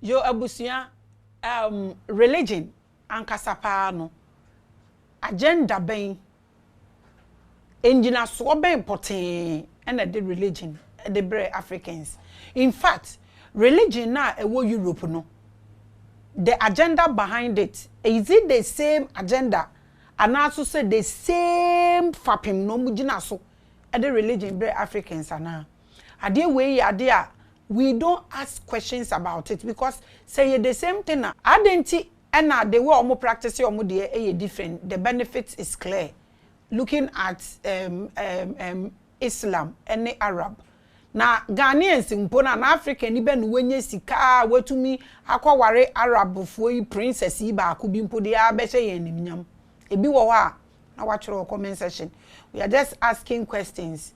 Yo abusia religion ankasapa no agenda ben engina so ben poten and the religion the bre Africans. In fact, religion na ewo Europe no, the agenda behind it, is it the same agenda and also say the same fapim no mugina so the religion bre Africans ana ade we ade we don't ask questions about it because say the same thing na adenti and the way omo practice omo de different. The benefits is clear looking at Islam and Arab. Na Ghanaians mpona na Africa ni be no wenye sika watumi akwaware Arab fo yi princess yi ba ko bi mpo de abehye yen nimnyam ebi wo ha na watchero comment section. We are just asking questions.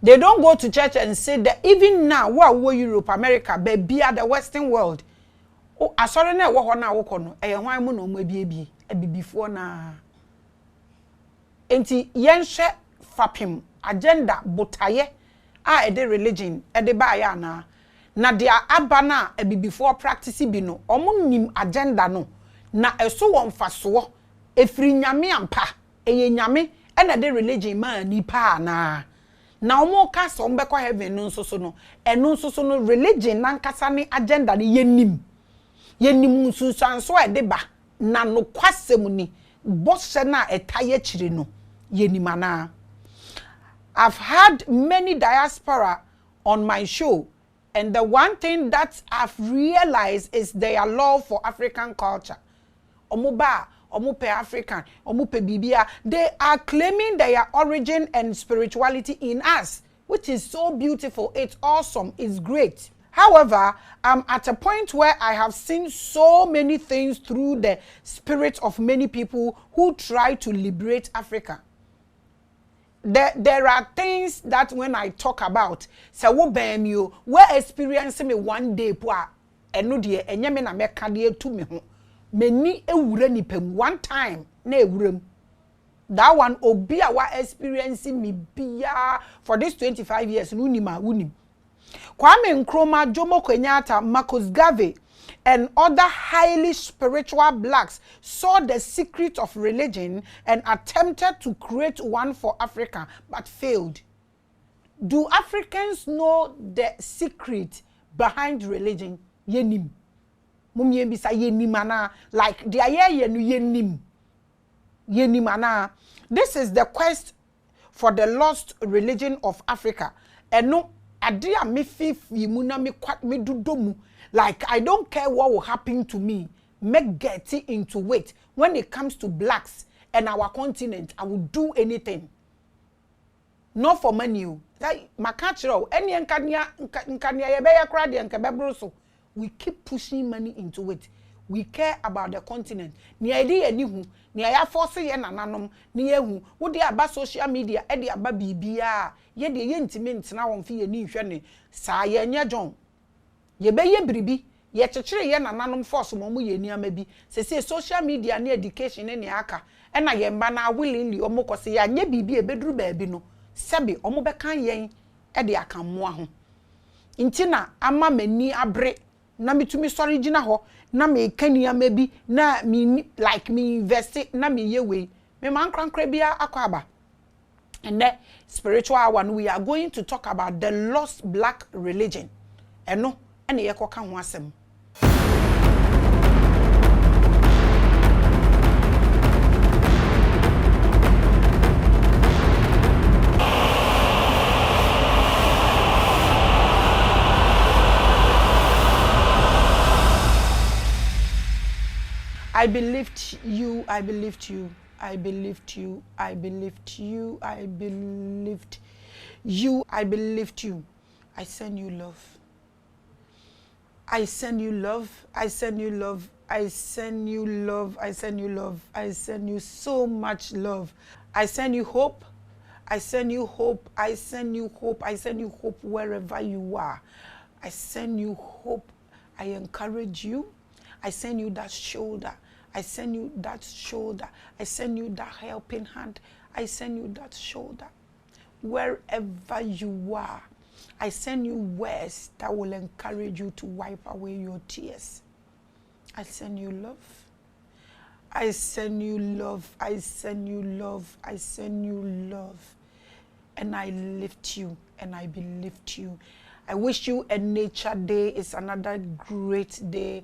They don't go to church and say that even now what Europe, America, baby at the Western world. Oh, I saw na wo ho na wo kono e hwan mu no mo bie before na. Enti yenhwe fapim agenda botaye a the religion the ba ya na dia abana before practice bi no omo nim agenda no na eso won faso efiri nyame ampa eye nyame na the religion ma ni pa na omo ka so mbekọ heaven no nso so no eno nso so no religion na nkasa ne agenda ne yenim nsusanso de ba na no kwasem ni bose na etaye chire no yenim ana. I've had many diaspora on my show, and the one thing that I've realized is their love for African culture. Omuba, omupe African, omupe Bibia, they are claiming their origin and spirituality in us, which is so beautiful. It's awesome. It's great. However, I'm at a point where I have seen so many things through the spirit of many people who try to liberate Africa. There are things that when I talk about, say wo bam you, we're experiencing me one day poa eno de enye me na meka de to me ho. Meni ewura nipam one time na ewuram. That one obi a wa experiencing me bia for this 25 years no nima wunim. Kwame Nkrumah, Jomo Kenyatta, Marcus Garvey, and other highly spiritual blacks saw the secret of religion and attempted to create one for Africa, but failed. Do Africans know the secret behind religion? Yenim. Mumye bisa yenim ana. Like, the yenu yenim. Yenim ana. This is the quest for the lost religion of Africa. And no, adia me fif yimuna me kwat me dudomu. Like, I don't care what will happen to me. Make get into it. When it comes to blacks and our continent, I will do anything. Not for money. Like, makachiro, any nkanya yebeya kradi and kebebroso. We keep pushing money into it. We care about the continent. Ni idea ni hu, ni aya force ye nananom, ni ehu. Wo de aba social media, e de aba bibia, ye de ye intimate na won fi ye ni hwe ne. Sa ye nya John. Ye be ye bribi, ye chechire ye nananom force mo ye niama bi. Se social media ni education ne aka. E na ye mba na willingly omo kose ya nye bibi e beduru baabi no. Sebi omo be kan yen e de aka mmoa ho. Nti na ama mani abre na mitumi sori gina ho na me kania mabi na me like me invest na me ye we me man krankra bia akwaba. And the spiritual one, we are going to talk about the lost black religion. And no, and ye ko kan ho asem. I believed you, I believed you, I believed you, I believed you, I believed you, I believed you. I send you love. I send you love, I send you love, I send you love, I send you love, I send you so much love. I send you hope, I send you hope, I send you hope, I send you hope wherever you are. I send you hope, I encourage you, I send you that shoulder. I send you that shoulder. I send you that helping hand. I send you that shoulder. Wherever you are, I send you words that will encourage you to wipe away your tears. I send you love. I send you love. I send you love. I send you love. And I lift you and I belift you. I wish you a nature day. It's another great day.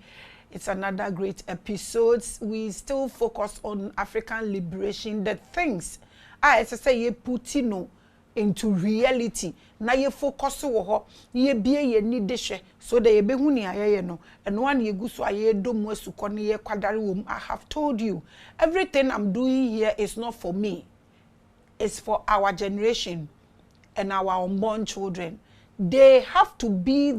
It's another great episode. We still focus on African liberation. The things I say ye putino into reality. Na ye focus wo ye bie ye ni deshe so that ye be hu ni ayeye no. And one ye guso aye do mo suko ni ye kwadare wom. I have told you, everything I'm doing here is not for me. It's for our generation and our unborn children. They have to be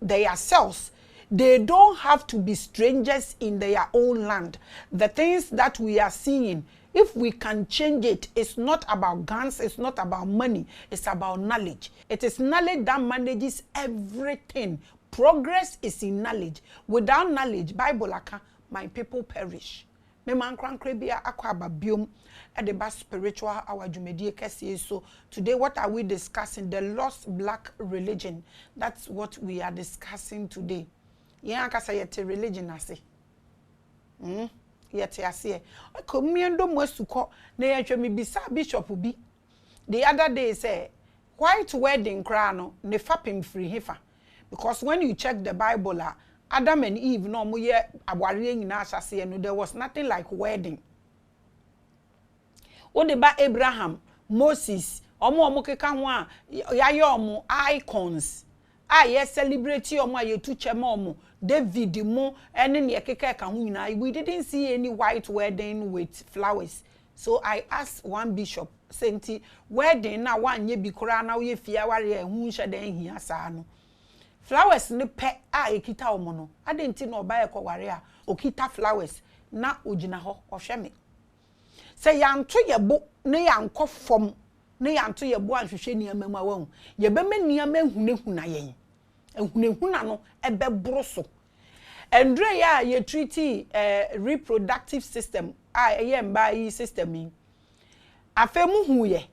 themselves. They don't have to be strangers in their own land. The things that we are seeing, if we can change it, it's not about guns, it's not about money, it's about knowledge. It is knowledge that manages everything. Progress is in knowledge. Without knowledge, Bible aka, my people perish. Me man kran krebia akwa babiom at the best spiritual our jumedie kesi. So today what are we discussing? The lost black religion. That's what we are discussing today. Yeah, kasa yete religion ase. Yete ase. Komiendo mwesuko na yetwe mi bisa bishop bi. The other day say white wedding crown ne fapim free hefa. Because when you check the Bible Adam and Eve no mo ye aware nyina asase no, there was nothing like wedding. Ode ba Abraham, Moses, omo keka ho a yaye omo icons. Yes, celebrate omo ayetu chema omo. David mo ene ne keka ka ho nyina. We didn't see any white wedding with flowers. So I asked one bishop, senti wedding na wanye bi kora na we fia ware ehun hye den hia saa no. Flowers ne pe ekita omo no. Adenti na oba ekoware a okita flowers na ogina ho ohwe me. Say yanto yebo ne yanko fom ne yanto yebo anhwehwe niam ma wahu. Yebe me niam ehunehuna yen. Ehunehuna no ebe broso. Andre ya ye treaty reproductive system eye mba yi system yi. Afemu hu ye.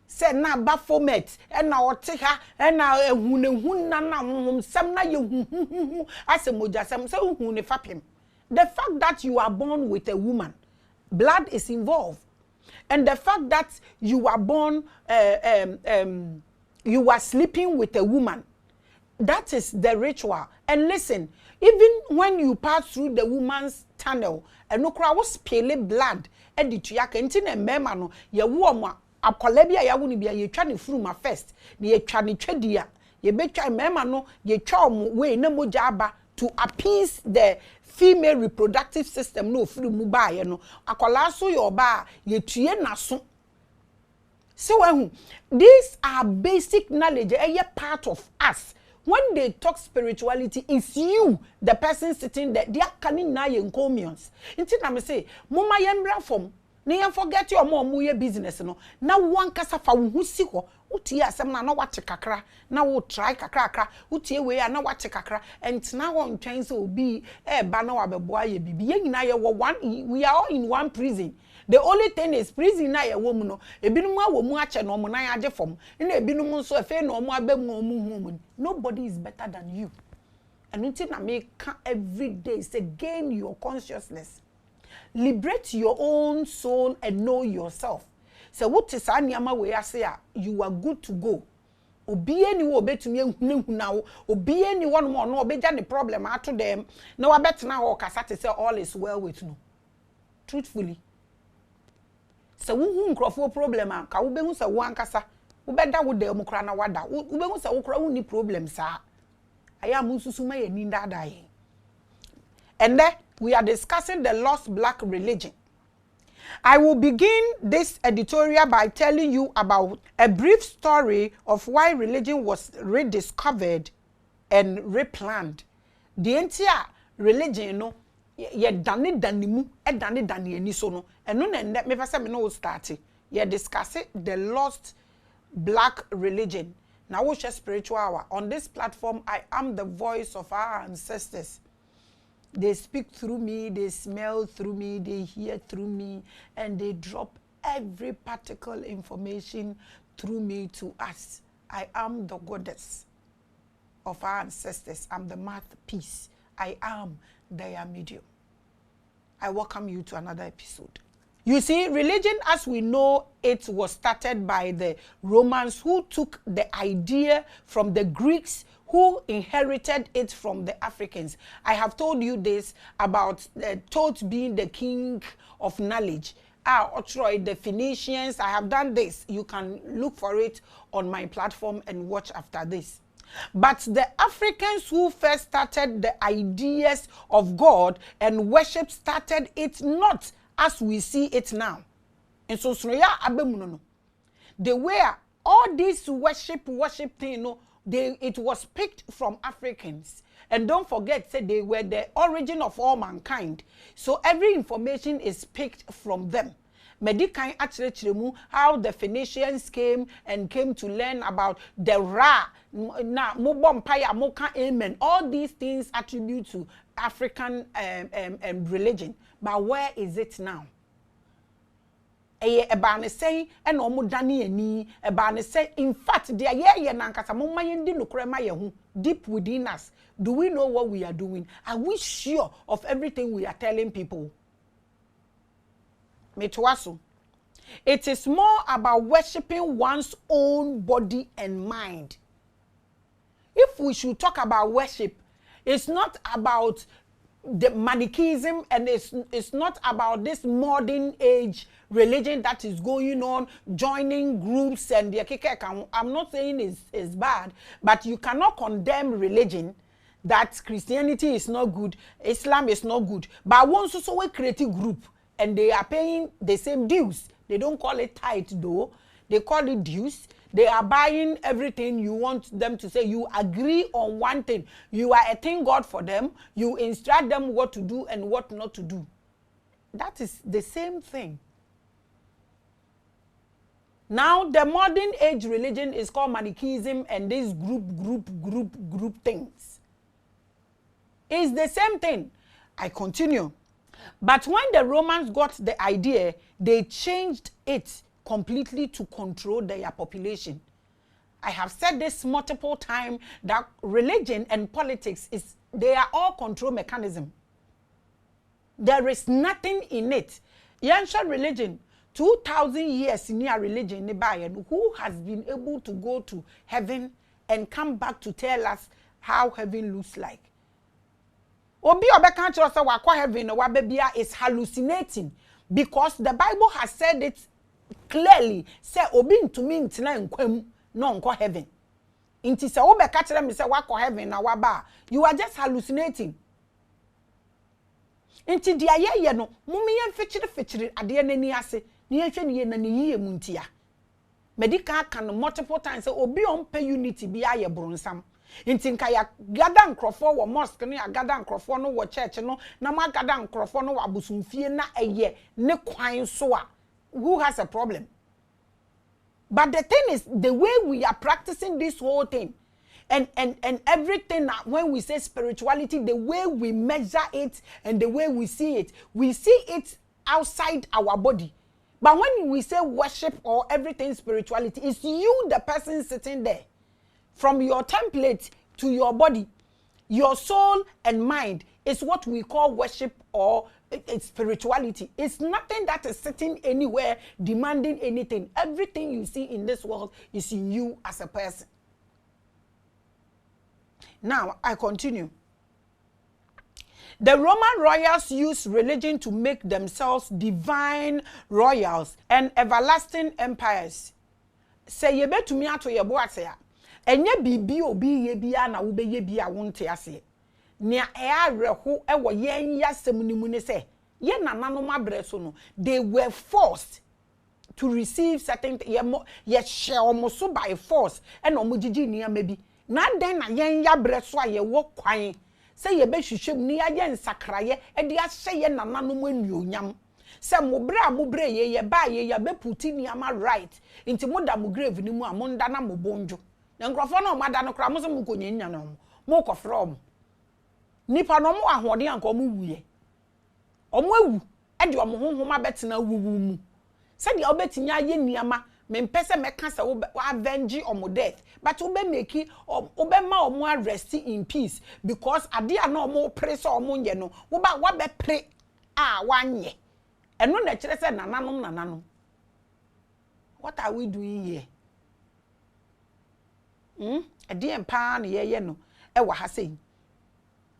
Se na ba format e na ote ha e na ehunehuna na honhom sem na ye hu asemoja sem se hu ne fapem. The fact that you are born with a woman, blood is involved. And the fact that you are born, you are sleeping with a woman, that is the ritual. And listen, even when you pass through the woman's tunnel, and no crowd was spilling blood, and the tuyaka, and tin and memano, ye woman, a colebia ya wuni be ye trying through my first, ye trying tredia, ye be try memano, ye charm way no mo jaba to appease the female reproductive system no free mu ba ye no akola so your ba ye tue naso. So these are basic knowledge, a part of us. When they talk spirituality, it's you, the person sitting there. They are coming now in communions. Until I say, Mama yembra from, ne forget your mom your business no. Now one kasa fa who si ho. Uti asem na what kakra. Na wo try kakra. Uti we na what kakra. And now on train so be ba na wa beboa ye bibi. Ye nyina ye one. We are all in one prison. The only thing is prison na ye wo mu no. Ebinum awo mu ache no mo na age fom. Na ebinum nso efe no mo abem no mu. Nobody is better than you. And until na make every day say gain your consciousness. Liberate your own soul and know yourself. So what is anyama we say you are good to go. Obi any wo betumi ehunehuna wo. Obi any one more no obeja the problem ato them. No abet na wo kasa te say all is well with no. Truthfully. So hu nkrofo problem a ka wo behu say wo ankasa. Wo beda wo dem kra na wada. Wo behu say wo kra wo ni problem sa. Aya mususu ma ye ni dada yin. And then we are discussing the lost black religion. I will begin this editorial by telling you about a brief story of why religion was rediscovered and replanned. The entire religion, no, ye dani danimu, e dani dani eni so no. And no ne me fasa me no start. Ye discussing the lost black religion. Now we share spiritual hour. On this platform, I am the voice of our ancestors. They speak through me, they smell through me, they hear through me, and they drop every particle information through me to us I am the goddess of our ancestors. I'm the mouthpiece. I am their medium. I welcome you to another episode. You see, religion as we know it was started by the Romans, who took the idea from the Greeks, who inherited it from the Africans. I have told you this about Thoth being the king of knowledge. The Phoenicians, I have done this. You can look for it on my platform and watch after this. But the Africans who first started the ideas of God and worship started it not as we see it now. And so they were all this worship thing, it was picked from Africans. And don't forget, say they were the origin of all mankind. So every information is picked from them. Medikai actually how the Phoenicians came to learn about the Ra, na Mobompaya, Moka, Amen. All these things attribute to African religion. But where is it now? Say and omudani say in fact they are nankasa mumma yendi nukrema yehu deep within us. Do we know what we are doing? Are we sure of everything we are telling people? Metwaso. It is more about worshiping one's own body and mind. If we should talk about worship, it's not about the Manichaeism, and it's not about this modern age religion that is going on, joining groups and the I'm not saying it's bad, but you cannot condemn religion that Christianity is not good, Islam is not good. But once also we create a group and they are paying the same dues. They don't call it tithe though, they call it dues. They are buying everything you want them to say. You agree on one thing. You are a thank God for them. You instruct them what to do and what not to do. That is the same thing. Now, the modern age religion is called Manichaeism and these group things. It's the same thing. I continue. But when the Romans got the idea, they changed it completely to control their population. I have said this multiple times that religion and politics they are all control mechanism. There is nothing in it. Ancient religion, 2,000 years in your religion, who has been able to go to heaven and come back to tell us how heaven looks like? Obi obeka chiro say wakwa heaven no wabebia is hallucinating, because the Bible has said it clearly. Say obi ntumi ntina nkwam no nko heaven. Inti say obeka chiro me say wakwa heaven na waba, you are just hallucinating. Inti dia ye no mummy yen fechire ade nani ase, ne yenhwe ne na ne yiye muntia. Medical can multiple times say obi on pay unity bi aye bronsam. Inti nka ya gada nkrofo wo mosque no ya gada nkrofo no wo church no na ma gada nkrofo no wo abusumfie na eye ne kwan so a, who has a problem? But the thing is, the way we are practicing this whole thing and everything, when we say spirituality, the way we measure it and the way we see it outside our body. But when we say worship or everything spirituality, it's you, the person sitting there. From your template to your body, your soul and mind is what we call worship or spirituality. It's nothing that is sitting anywhere demanding anything. Everything you see in this world is in you as a person. Now, I continue. The Roman royals used religion to make themselves divine royals and everlasting empires. Say ye betu mi ato ye boase ya. Enye bibi obi ye bia na wo be ye bia wonte ase. Nea areho e wo yen yasem ni mu ne se ye nananom abreso no, they were forced to receive certain ye share omoso by force and omogigi niam bi. Na den na yen ya breso a ye wo kwan se ye be hwehwem ni ya yen sakraye e de ahye ye nananom anuonyam. Se mobre ye ba ye ya be puti niama right inti moda mo grave ni mu a monda na mo bonjo. Nkrofo no mada no kra mo so mo konye nya no mo kofro mo nipa no mo ahode anko mo wuye omo awu e de omo honhom abetena wuwu mu se de obetinya ye niama me pese me ka se wo avenge omo death but wo be make wo ma omo rest in peace because ade a na omo pre so omo nye no wo be pre a wanye eno na kire se nananom what are we doing here ade empa na ye no e wa ha sei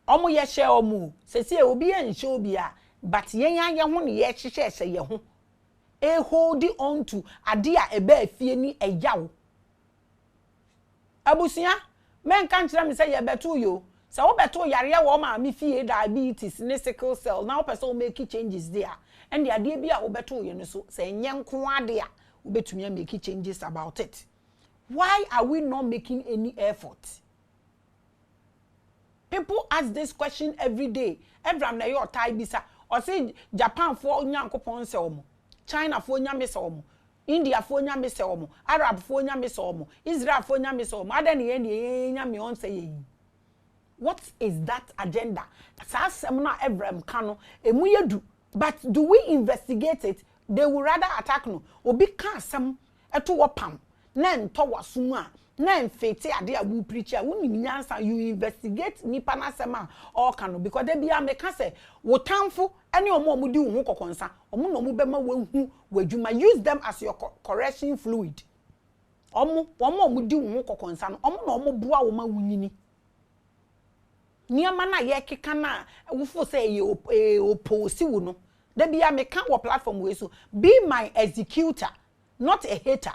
omo ye hye omo sesi obi ye nhye obi a but yen ya ho ne ye hye ye ho holding on to ade a ebe afie ni eyawo abusia men kan kire me say ye beto yo say wo beto yare wo ma me fie diabetes ne sickle cell now person make changes there and the ade bia wo beto ye no so say nyenko ade a wo betumi make changes about it. Why are we not making any effort? People ask this question every day. Everyone na your tie bisa or say Japan for nyankopon se omo, China for nyame se omo, India for nyame se omo, Arab for nyame se omo, Israel for nyame se omo. Ada ne nyame on say yi. What is that agenda? Sa semna Abraham kano emu yedu. But do we investigate it? They will rather attack no. Obi kan sam eto wopam. Na nto waso a na mfete ade a wu preach a woni nyansa you investigate nipa na sema all kano because they bia me ka say wo tamfo ene omo di wo kokonsa omo no mo bema wahu wadwuma use them as your correction fluid omo di wo kokonsa no omo no omo boa wo ma wunyini niama na ye keka na wo fo say ye oposi wo no they bia me ka wo platform we so be my executor not a hater.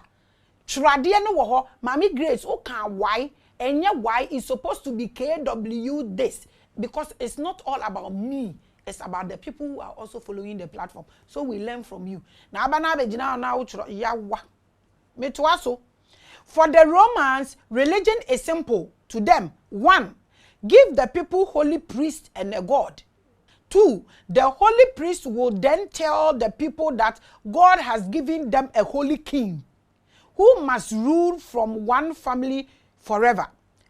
Trade no wo ho Maame Grace o kan why enye why is supposed to be KW this because it's not all about me, it's about the people who are also following the platform, so we learn from you. Na aba na abegina na wo chro yawa me to aso. For the Romans, religion is simple to them. 1, give the people holy priest and a god. 2, the holy priest will then tell the people that God has given them a holy king who must rule from one family forever,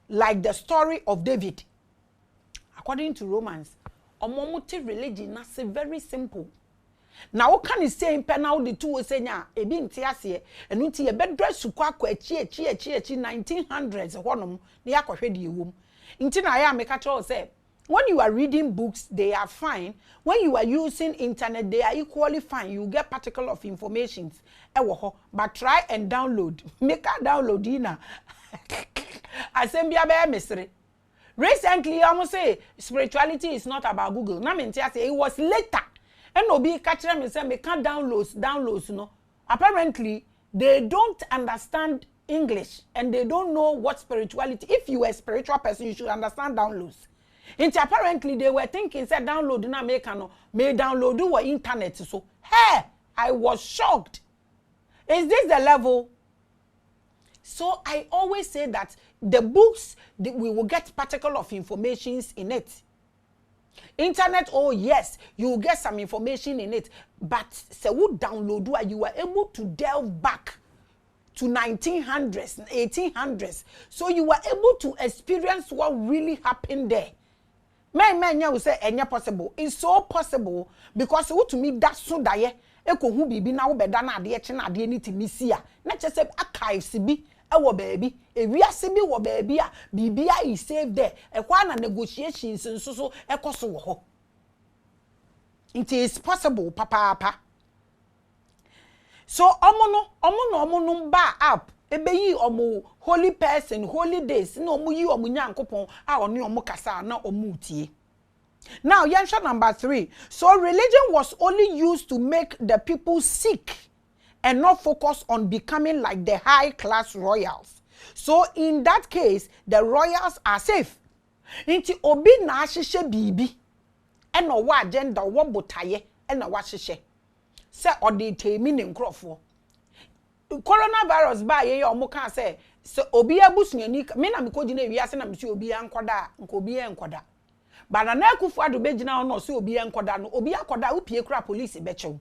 like the story of David. According to Romans, omomuti religion is very simple. Now, what can you say in penal the two say nya ebi nti ase enu nti ye bedra sukwa kwa echi 1900s honom na yakohwe de ewom. Nti na ya make tell say when you are reading books, they are fine. When you are using internet, they are equally fine. You get particle of information. But try and download. Make a download ina. Asembia be mystery. Recently, I must say spirituality is not about Google. Na me say it was later. And obi catch me say me can't downloads no. Apparently, they don't understand English and they don't know what spirituality. If you are a spiritual person, you should understand downloads. And apparently they were thinking said download na make no may download do internet so hey I was shocked. Is this the level? So I always say that the books we will get particle of informations in it. Internet, oh yes, you will get some information in it, but say would download you are able to delve back to 1900s, 1800s, so you were able to experience what really happened there. Men you say enya possible. It's so possible because who to me that so daye eko hu bibi na wo beda na ade eche na ade ni timisi a na che se archives bi e wo baabi e wiase bi wo baabi a bibi a is saved there e kwa na negotiations nso ekoso wo ho. It is possible papa. So omo ba app ebe yi omo holy person holy days na omo yi omo nyankopon a oni omo kasa na omo utie. Now yansha number 3. So religion was only used to make the people sick and not focus on becoming like the high class royals. So in that case the royals are safe. Inti obi na ahihye bibi e no wa agenda wo botaye e na wa hihye se odi temi ne nkrofo. Coronavirus ba ye omo kan say so obi abusuani me na mekoji na wiase na me si obi ankoda nko obi enkoda bana na akufu ado begina no so obi enkoda no obi akoda upie kura police bechew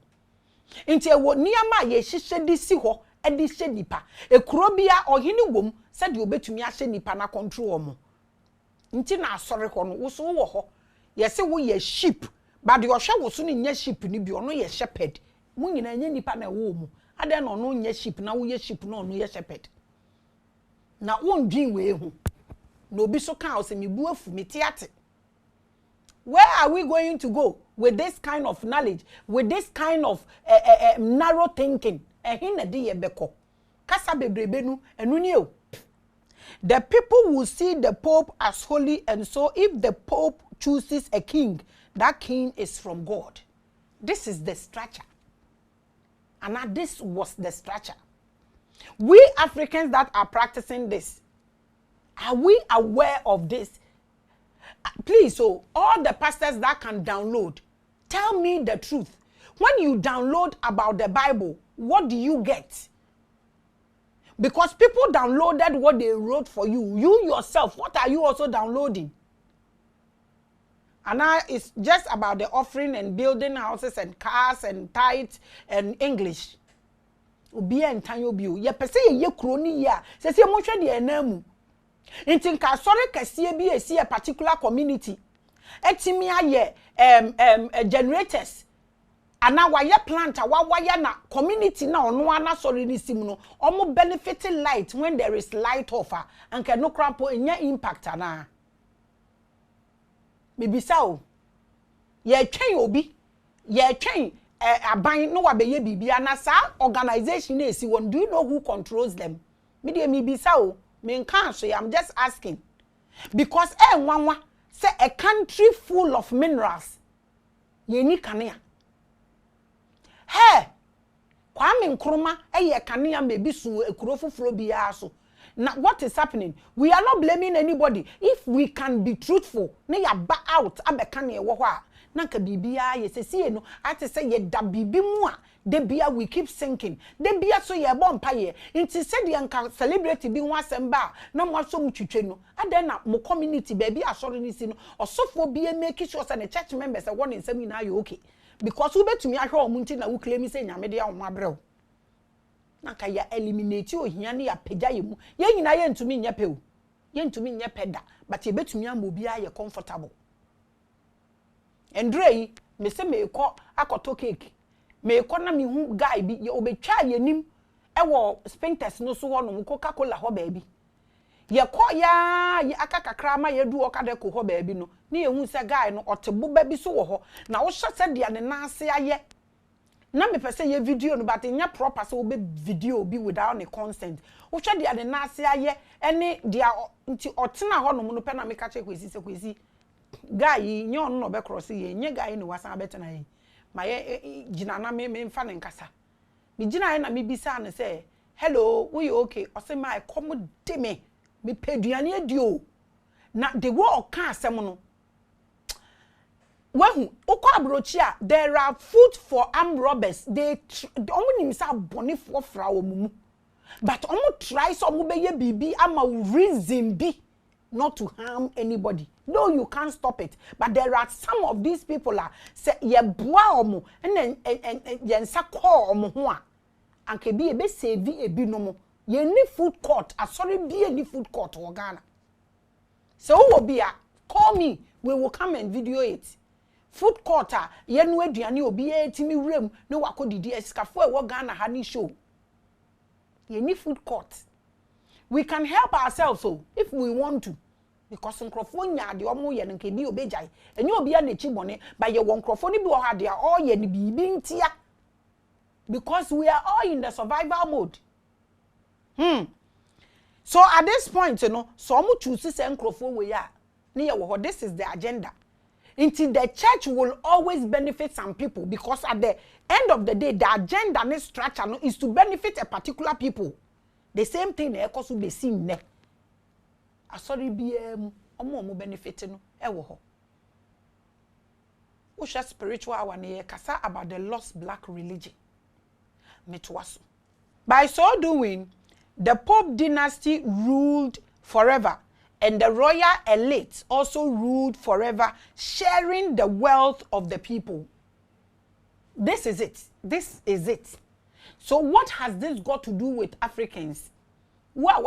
nti ewo niama ye hihye di si ho e di hye nipa ekuro bia ohini wom se de obetumi ahye nipa na control omo nti na asore ho no wo so wo ho ye se wo ye sheep but de ohwe wo so ne nya sheep ni bi ono ye shepherd mu nyina nya nipa na wo mu ade no no nye sheep na wo ye sheep no no ye shepherd na won dwin we hu na obi so kan o se me bu afu me tiate. Where are we going to go with this kind of knowledge, with this kind of narrow thinking? The people will see the Pope as holy, and so if the Pope chooses a king, that king is from God. This is the structure. And now this was the structure. We Africans that are practicing this, are we aware of this? Please, so all the pastors that can download, tell me the truth. When you download about the Bible, what do you get? Because people downloaded what they wrote for you. You yourself, what are you also downloading? And now it's just about the offering and building houses and cars and tithes and English. Obi en tanyo bio. Ye pese ye kroni ya. Se se mo hwe de enamu. Intin ka sori kese bi esi a particular community. Etimi aye generators. Ana waye plant waya na community na ono ana sori ni sim no. Omo benefiting light when there is light offer. Anke no crampo enya impact ana. Bibisa o. Ye twen obi. Ye twen aban no wabeye bibia na sa organization na esi won. Do you know who controls them? Me dey me bisa o. Me nkan so I'm just asking. Because nwanwa say a country full of minerals. Ye ni kanea. Hey, Kwame Nkrumah ye kanea maybe su ekuro fufuro biya so. Now what is happening? We are not blaming anybody. If we can be truthful, na ya ba out abekane wo ho a na ka bibia ye sesi no ati say ye da bibi mu a de bia we keep sinking. De bia so ye bo mpa ye. Nti said ye nka celebrity bi ho asem ba na mo aso mu twetwe no. Aden na mo community baby asori ni si no. Osofo bi e make sure say the church members e won nsem na you okay. Because we betumi ahwe omunti na we claim say nyame de awon abrɛw. Naka ya eliminate ohia ne ya pagya yemu ye nyina ye ntumi nya pew ye ntumi nya peda but ye betumi am obi aye comfortable endrei me se me ekọ akoto cake me ekọ na me hu guy bi ye obetwa yenim ewo sphincters no so ho no Coca-Cola ho ba bi ye kọ ya ye akakakra ma ye du okade ko ho ba bi no ne ye hu se guy no otebo ba bi so wo ho na wo hye se de ne na ase aye na me pese ye video no but nya proper so be video be without any consent wo hwe de ade na ase aye ene dia nti otena ho no no pe na me ka che kwesi se kwesi guy nye on no be cross ye nye guy no wasan betena ye ma ye gina na me mfa ne nkasa me gina ye na me bisa ne se hello we okay o se my come de me peduane adio na the wo ka asem no when ukwa there are food for armed robbers. They only say boni for fra omumu. But omu try so omu be ye bibi ama reason be not to harm anybody. No, you can't stop it. But there are some of these people are say ye boa omu and ye nsa call omu ho a anke bi e be save e bi no mo. Ye ni food court. Sorry be any food court in Ghana. So who will be a call me. We will come and video it. Food court ye no aduane obi etimi wrem no wakodidi esikafo e wo Ghana ha ni show ye ni food court. We can help ourselves so if we want to, because nkrofo nya de omo ye nke bi obejai enye obi ya na chi bone ba ye won nkrofo ni bi o ha de all ye ni bibi ntia, because we are all in the survival mode. So at this point you know so omo choose say nkrofo we ya ne ye wo, this is the agenda. Until the church will always benefit some people, because at the end of the day, the agenda and structure is to benefit a particular people. The same thing they also be seen ne. Sorry, be omo benefiting no ewo ho. We share spiritual one here kasa about the lost black religion. Metwaso. By so doing, the Pope dynasty ruled forever. And the royal elite also ruled forever, sharing the wealth of the people. This is it. This is it. So what has this got to do with Africans? What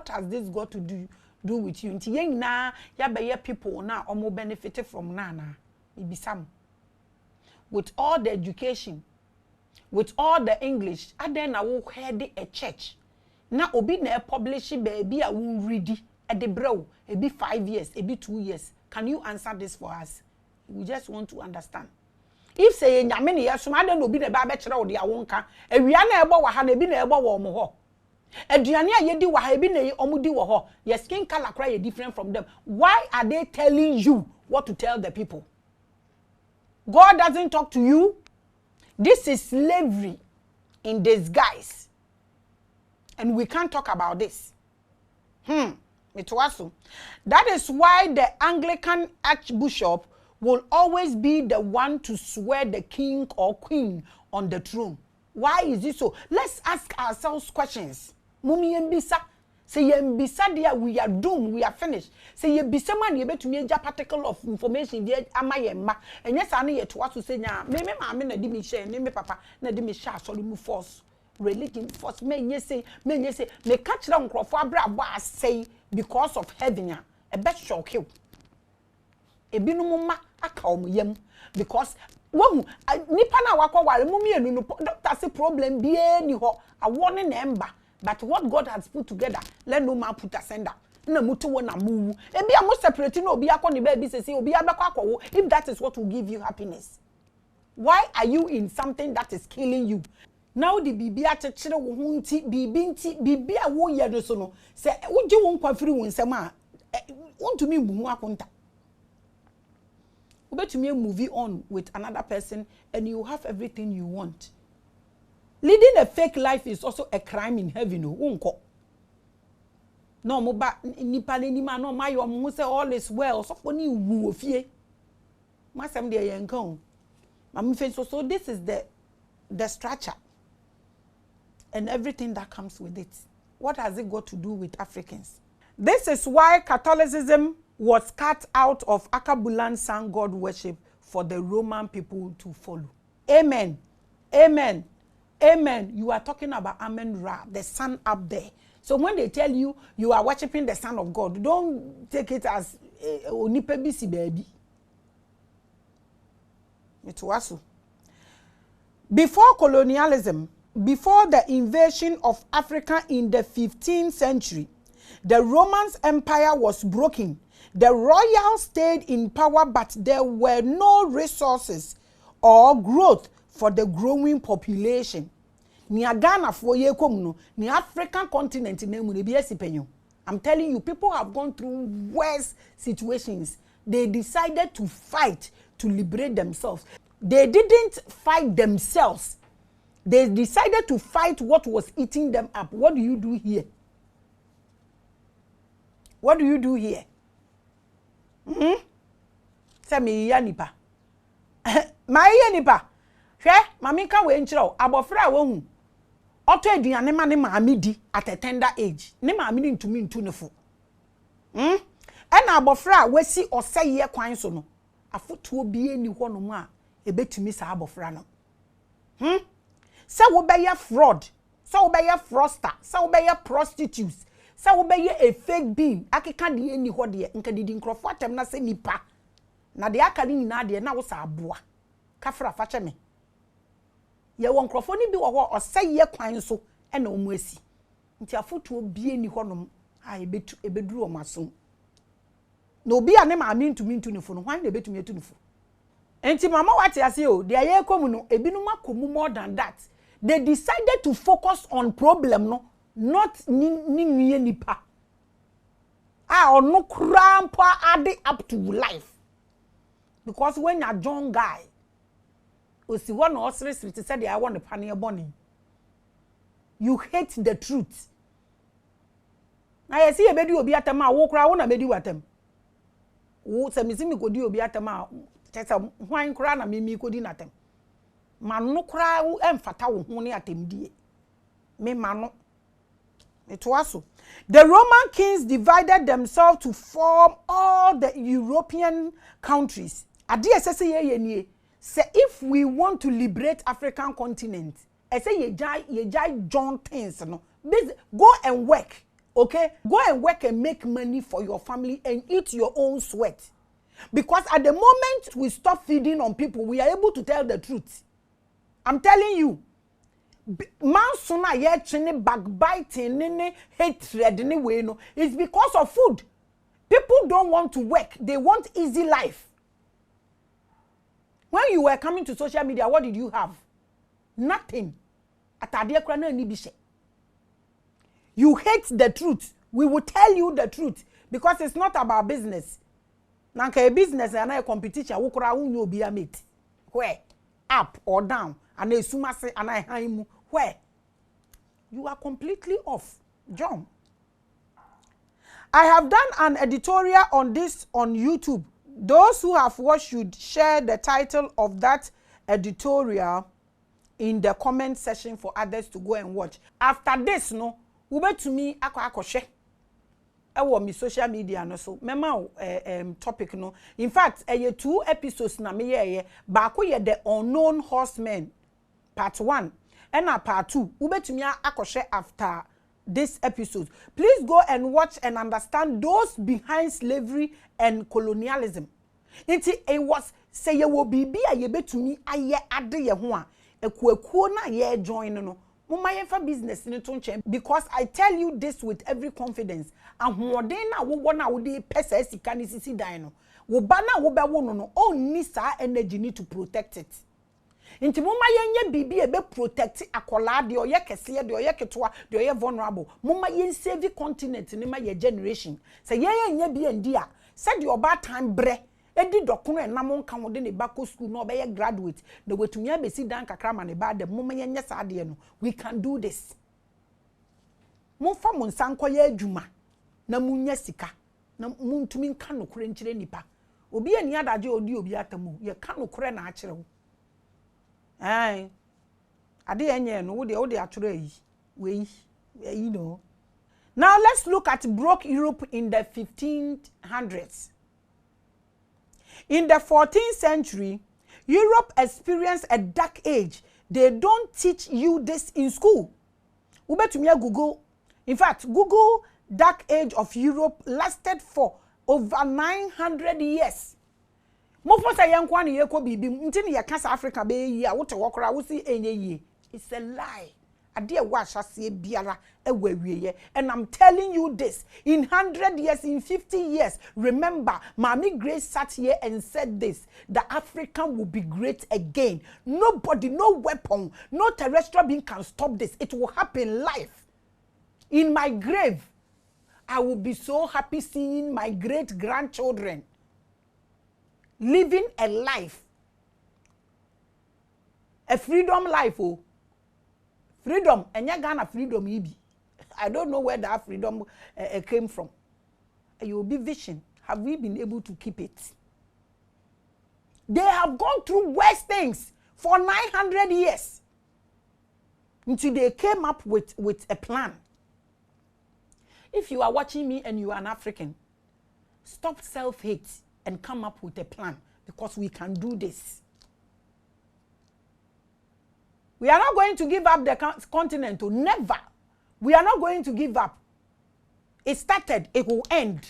has this got to do with you? Nti yen na ya be people na omo benefit from nana. Maybe some. With all the education, with all the English, and then I will head a church. Now, obi na publish baby I will read it at the bro. It be 5 years, it be 2 years. Can you answer this for us? We just want to understand. If say nyame ya so ade no bi na ba be kire wo de awonka awia na ebo wa ha na bi na ebo wo mo ho aduane a yedi wa ha bi na omudi wo ho your skin color cry different from them. Why are they telling you what to tell the people? God doesn't talk to you. This is slavery in disguise, and we can't talk about this. It was so. That is why the Anglican Archbishop will always be the one to swear the king or queen on the throne. Why is it so? Let's ask ourselves questions. Mumi yembisa. Say yembisa dia we are doomed, we are finished. Say yembisa man yebe to me particle of information dia ama yemma. Enye sa na yeto aso say nya me maame na di me share, me papa na di me share so mu force. Religion force me say me catch la nkrofo abra abo asay because of heaven ya. E be shock you. Ebinum ma aka omyem because wahu nipa na wakọ ware mumienu no doctor say problem bie ni ho awone na emba but what God has put together let no man put asunder na mutu wo na mu ebi am separate na obi akọ ne ba bi sese obi abekọ akọwo if that is what will give you happiness. Why are you in something that is killing you? Now the bibi akekere wo ho nti bibi a wo ye no so no se woje wo nkwa firi wo nsem a wontumi mbu ho akonta. Bet me movie on with another person and you have everything you want. Leading a fake life is also a crime in heaven. No mo ba nipa ni ma no my mo say all is well. So for ni wu ofie. Masem de yenkan. Mam fe so this is the structure and everything that comes with it. What has it got to do with Africans? This is why Catholicism was cut out of Akebulan sun god worship for the Roman people to follow. Amen. Amen. Amen. You are talking about Amen Ra, the sun up there. So when they tell you you are worshiping the son of God, don't take it as onipebisi baby. It was. Before colonialism, before the invasion of Africa in the 15th century, the Roman Empire was broken. The royals stayed in power, but there were no resources or growth for the growing population. Ni Ghana for ye komuno, ni African continent in emu. I'm telling you, people have gone through worse situations. They decided to fight to liberate themselves. They didn't fight themselves. They decided to fight what was eating them up. What do you do here? What do you do here? Say me yanipa. My yanipa. Hwe, mami ka we nchiro, abofra wo hu. Oto aduane ma ne maami di at a tender age. Ne maami ni ntumi ntu ne fo. Ena abofra wasi oseye kwan so no. Afotuo bie ni ho no mu a ebetumi sa abofra no. Se wo be ye fraud, se wo be ye fraudster, se wo be ye prostitutes. Sa wo be a fake being akeka de ni ho de nka didi nkrofo atem na se nipa na de aka ni nyina de na wo sa aboa kafra fa che me ye wo nkrofo ni bi wo ho oseye kwan so e na omu asi nti afotuo bie ni ho nom a ebeduru o maso na obi a ne maami ntumi ntu ne fo no hwan na ebetumi etu ne fo enti mama wate ase o de aye komu no ebinu makomu more than that. They decided to focus on problem no, not ni nipa. Or no crampa add up to life. Because when you're a young guy, you see one or three said I want the pioneer bunny. You hate the truth. I see a baby will be at a ma walk around a baby with them. Who say me could you be at a ma? Test a wine crown and me could in at them. Man no cry emfata wo ho ne atemdie me mano it was so. The Roman kings divided themselves to form all the European countries. Ade esese ye nie say if we want to liberate African continent say ye jai John things no go and work, okay, go and work and make money for your family and eat your own sweat, because at the moment we stop feeding on people we are able to tell the truth. I'm telling you. Man sooner ye chini backbiting nene hatred anyway no. It's because of food. People don't want to work. They want easy life. When you were coming to social media, what did you have? Nothing. You hate the truth. We will tell you the truth because it's not about business. Nanka a business and a competition. Who be a mate? Where? Up or down? And a sumase and I haimu. Where? You are completely off, John. I have done an editorial on this on YouTube. Those who have watched should share the title of that editorial in the comment section for others to go and watch. After this, no, ube to me akoshe. Ewo mi social media no so. Mema topic no. In fact, 2 episodes na me ye. Baako ye the unknown horsemen part 1 and part 2. Ube to me akoshe after this episode. Please go and watch and understand those behind slavery and colonialism. It was say ye will be a ye betumi aye ade ye ho a ekuakuo na ye join no. Mama ye fa business ni to nche because I tell you this with every confidence. Ahoden na wo na wo de pesa sika ni sisi dan no. Wo ba na wo be wo no o ni sa energy need to protect it. Inti mama yenye bibi ebe protect akola de oye kese de oye ketwa de oye vulnerable. Mama yen save continent ni ma ye generation. Say yenye bi endi a said your bad time bre edi dokono enam nka wo de ne bako school no be ye graduate de wetumi abesi dan kakra ma ne ba de mama yenye sa de no. We can do this. Monfa monsanko ye adwuma na munya sika na muntumi nka nokore nkire nipa. Obi ani adaje odi obi atamu ye ka nokore na akire wo. Aye. Ade enye no wo de aturo yi. We you know. Now let's look at broke Europe in the 1500s. In the 14th century, Europe experienced a dark age. They don't teach you this in school. Ubetumi Google. In fact, Google dark age of Europe lasted for over 900 years. Mofo say yankwa ne yeko bibi ntini ye kasa Africa be yi a wote wokora wo si enye yi. It's a lie. Ade e wa hyase biara e wa wieye. And I'm telling you this, in 100 years, in 50 years, remember, Maame Grace sat here and said this, the African will be great again. Nobody, no weapon, no terrestrial being can stop this. It will happen live. In my grave, I will be so happy seeing my great-grandchildren living a life, a freedom life. Oh, freedom, and you're gonna freedom. I don't know where that freedom came from. You will be vision. Have we been able to keep it? They have gone through worse things for 900 years until they came up with a plan. If you are watching me and you are an African, stop self-hate and come up with a plan because we can do this. We are not going to give up the continent. Never. We are not going to give up. It started, it will end.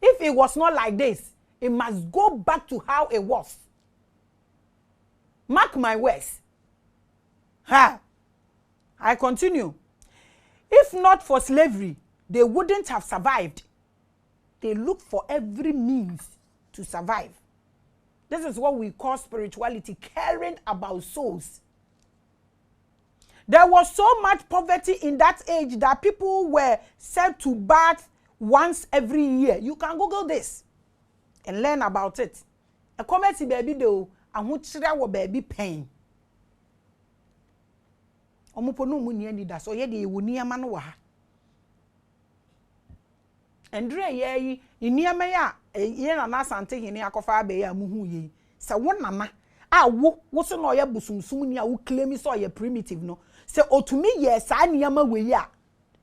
If it was not like this, it must go back to how it was. Mark my words. Ha! I continue. If not for slavery, they wouldn't have survived. They look for every means to survive. This is what we call spirituality, caring about souls. There was so much poverty in that age that people were sent to bath once every year. You can Google this and learn about it. A comedy baby do, and who chira baby pain. Omuponu mu ni da so ye de ewu niama no wa ha. Endre ye yi niama ya ye na na sante hene akofa abe ya muhu ye. Se wo nana a wo so na oya busumsum ni a wo claim so oya primitive no. Se otumi ye sa niama we ya.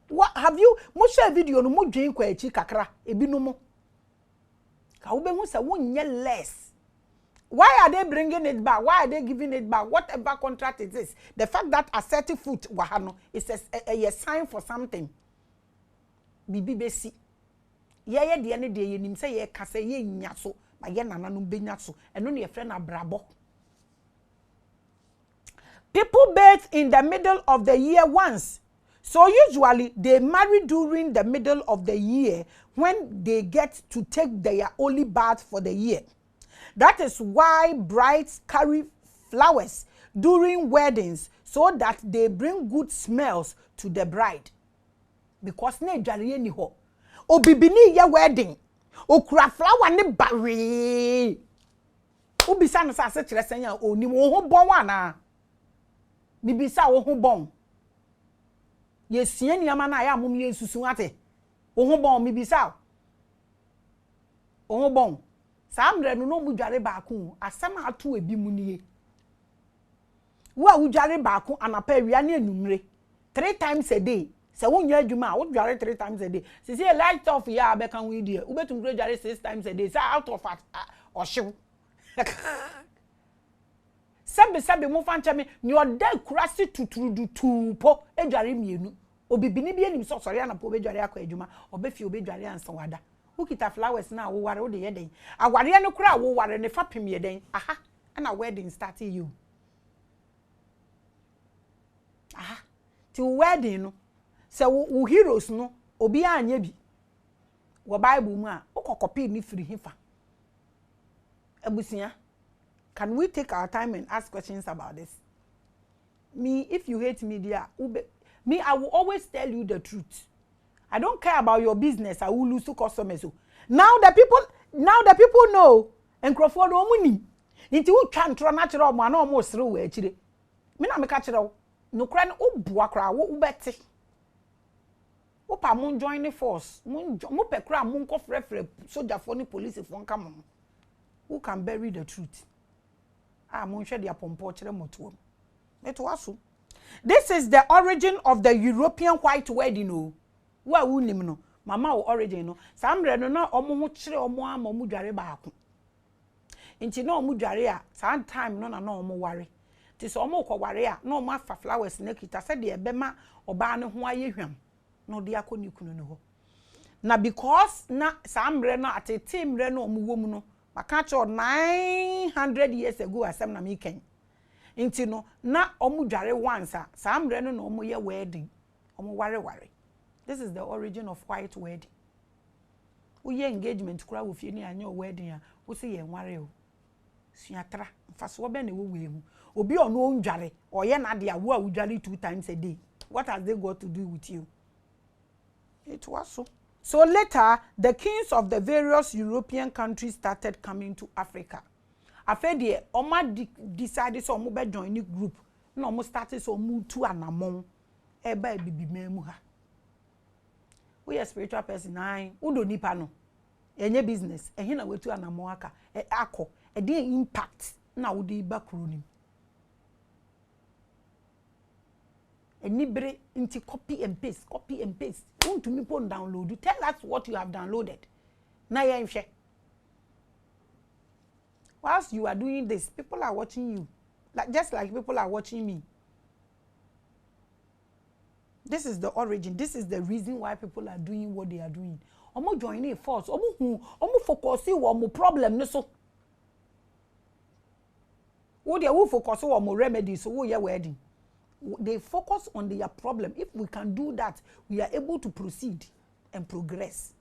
What have you mo share video no mo dwen kwa echi kakra ebi no mo. Ka wo be hu se wo nye less. Why are they bringing it back? Why are they giving it back? Whatever contract it is, the fact that assertive foot wahano is a sign for something. Bibi besi. Ye de ene de ye nim say ye kase ye nya so, ma ye nana no benya so. Eno ne ye friend abrabo. People bathe in the middle of the year once. So usually they marry during the middle of the year when they get to take their only bath for the year. That is why brides carry flowers during weddings so that they bring good smells to the bride. Because ne jariye ni ho. Obibini ye wedding. Okura flower ne bari. Obisa no sa se kire senya oni wo ho bon wana. Bibisa wo ho bon. Ye sie niama na ya mum ye susu ate. Wo ho bon bibisa. Wo ho bon. Sa amre no mu dware baako asem ato ebi mu nie. Wo a wo dware baako anapa awia ne anumre 3 times a day. Se wo nya adwuma wo dware 3 times a day. Se say light off ya be kan we die. Wo betum dware 6 times a day. Say out of ohyew. Sabe mo fancha me ni oda kurase tuturudu tupo edware mienu. Obibini bi anim so sori anapo obedware akọ adwuma. Obefi obedware ansan wada. Ukita flowers na wo ware wo de yeden aware no kura wo ware ne fapem yeden aha na wedding starting you aha ti wedding no se wo heroes no obi anya bi wo bible mu a ukokopi ni firi hifa abusia. Can we take our time and ask questions about this? Me, if you hate media, me, I will always tell you the truth. I don't care about your business. I will lose to customers. Now the people know. And Crawford omuni. Inti u chantro natural man almost through actually. Me na me catch it. No cran o buakra wo beti. Opa mun join the force. Mun pe kra mun ko frefre soldier for ni police for come on. Who can bury the truth? Mun hwe dia pompo kire motuom. Meto. This is the origin of the European white wedding no. Wa wunim no mama wo origin no samre no na omo ho kire omo ama omo dware baako nti na omo dware a san time no na omo ware ti so omo ko ware a na omo afa flowers na kita se de ebema oba ne ho aye hwam no de akoni kunu no ho na because na samre no atete mre no omo wo mu no maka cho 900 years ago asem na me ken nti no na omo dware once a samre no na omo ye wedding omo ware. This is the origin of white wedding. Uye engagement kura wo fie ni anya wedding a wo se ye nware o. Suatra mfaso be na wo wemu. Obi ono ondware oye na de a wo a wudware 2 times a day. What has they got to do with you? It was so. So later, the kings of the various European countries started coming to Africa. Afedi oma decided so omo be join the group. Na omo started so omo tu anamon. Eba bibi memu ha. We are spiritual person nine udo nipa no enye business ehin na wetu anamo aka akọ e dey impact na wo dey bakro nim enibre nti copy and paste want to me pon download tell us what you have downloaded na ye nhwe whilst you are doing this people are watching you just like people are watching me. This is the origin. This is the reason why people are doing what they are doing. Omo joining force. Omo focus on problem no so. Wo dey wo focus on remedy so wo ye wedding. They focus on their problem. If we can do that, we are able to proceed and progress.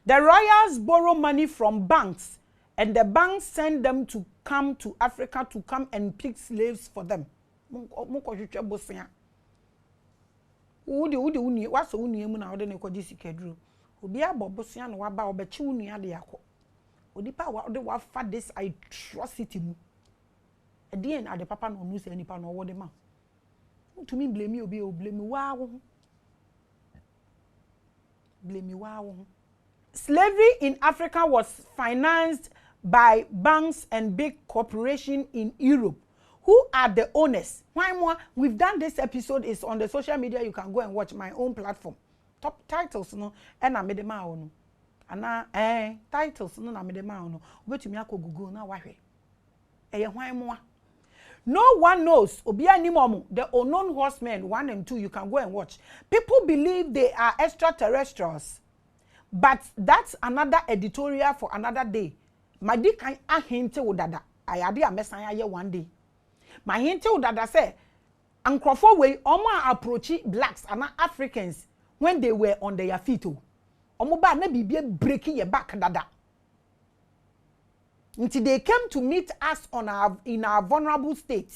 The royals borrow money from banks and the banks send them to come to Africa to come and pick slaves for them. Mo ko hwehwe bosia. Udi uni waso uni emu na ode ne kwaji sikedru obi abobosia na waba obechi uni ade yakọ odipa ode wa fa this atrocity mu edien ade papa no nu se nipa no wode ma to me blame obi o blame wa wo Slavery in Africa was financed by banks and big corporations in Europe. Who are the owners? Why more? We've done this episode. Is on the social media. You can go and watch my own platform. Top titles, no. And I made them out, no. And titles, no. I made them out, no. Wait to me, I could Google now. Why? Why more? No one knows. Obia Nimomu, the unknown horsemen 1 and 2. You can go and watch. People believe they are extraterrestrials, but that's another editorial for another day. My dick I hint to dada. I had a messiah one day. My hint to dada say Ankrofo way omo approach blacks and Africans when they were on their feet. Omo ba na bibia breaking your back dada. Until they came to meet us in our vulnerable state.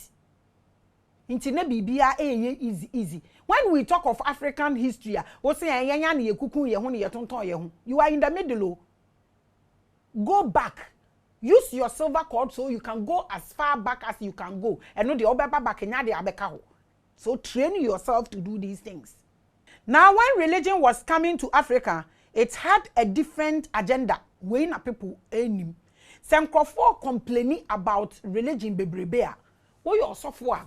Until na bibia easy. When we talk of African history, we say yanya na yekuku ye ho na yetonton ye ho. You are in the middle. Go back. Use your silver cord so you can go as far back as you can go. And no the obeba back nya de abeka ho. So train yourself to do these things. Now when religion was coming to Africa, it had a different agenda. When people enim. Some crofo complaining about religion bebrebe a. Wo your software.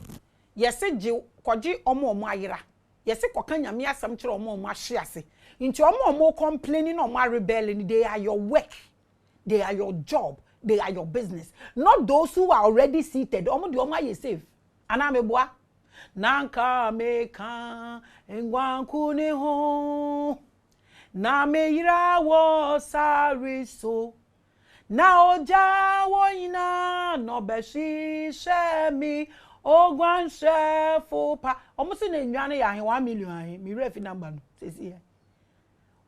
Yese je kwaji omo ayira. Yese kwaka nyame asam kire omo ahye ase. Nti omo complaining omo rebelling, they are your work. They are your job. They are your business. Not those who are already seated. Omo di omo aye safe. Ana meboa. Nanka meka engwanku ni ho. Na meira wo sariso. Na oja wo ina no beshi shemi. Ogwan shefu pa. Omo se na nwane ya 1 million ahe. Mi refi number no. Sesi here.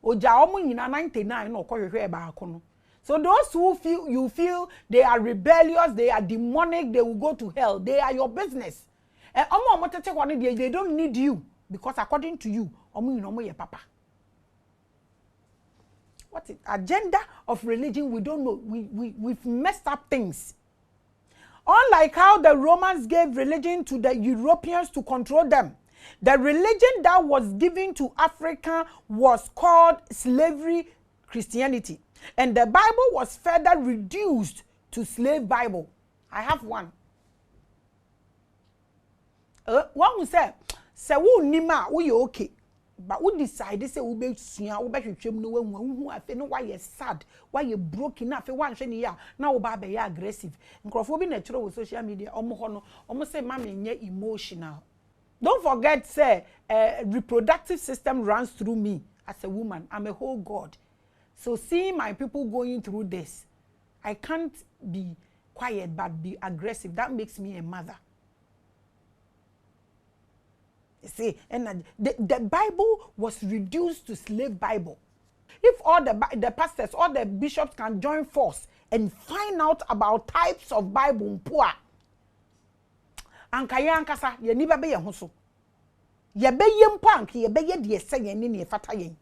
Oja omo nyina 99 no kohwehwe ba akono. So those who feel they are rebellious, they are demonic, they will go to hell. They are your business. And they don't need you because according to you, your papa. What is agenda of religion? We don't know. We've messed up things. Unlike how the Romans gave religion to the Europeans to control them, the religion that was given to Africa was called slavery Christianity. And the Bible was further reduced to slave Bible. I have one. One who said, "Sewu nima, we okay." But we decided say we be suya, we be hwehwem no who afi no why you sad, why you broken na afi wan hwe ne ya, na wo ba be aggressive. Nkrofo bi na chiro with social media, omo ho no, omo say mama nye emotional. Don't forget say reproductive system runs through me as a woman. I'm a whole God. So seeing my people going through this, I can't be quiet but be aggressive. That makes me a mother. You see, and the Bible was reduced to slave Bible. If all the pastors, all the bishops can join force and find out about types of Bible poor, ankaya ankasa ye ni bebe ye ho so. Ye be ye mpo anka ye be ye de ese ye ni ne fata ye.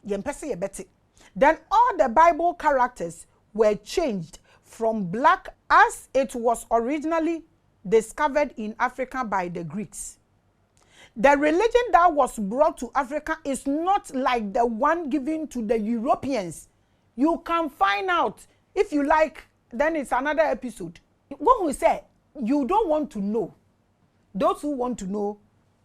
Then all the Bible characters were changed from black as it was originally discovered in Africa by the Greeks. The religion that was brought to Africa is not like the one given to the Europeans. You can find out. If you like, then it's another episode. When we say you don't want to know, those who want to know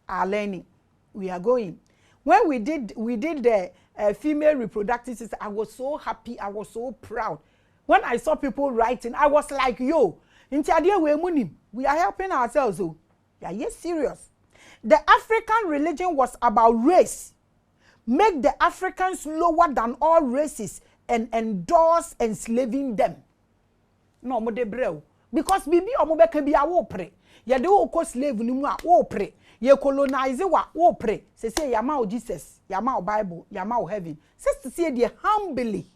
are learning. We are going. When we did the female reproductive system, I was so happy, I was so proud. When I saw people writing, I was like, yo, we are helping ourselves. Oh. Yeah, yes, serious. The African religion was about race. Make the Africans lower than all races and endorse enslaving them. No, mo de breu. Because bibi omobeka bi a wo pre. Ye de wo ko slave ni mu a wo pre. Ye colonize wa wo pre. Se yama o Jesus, yama o Bible, yama o heaven. Sister say de humbly,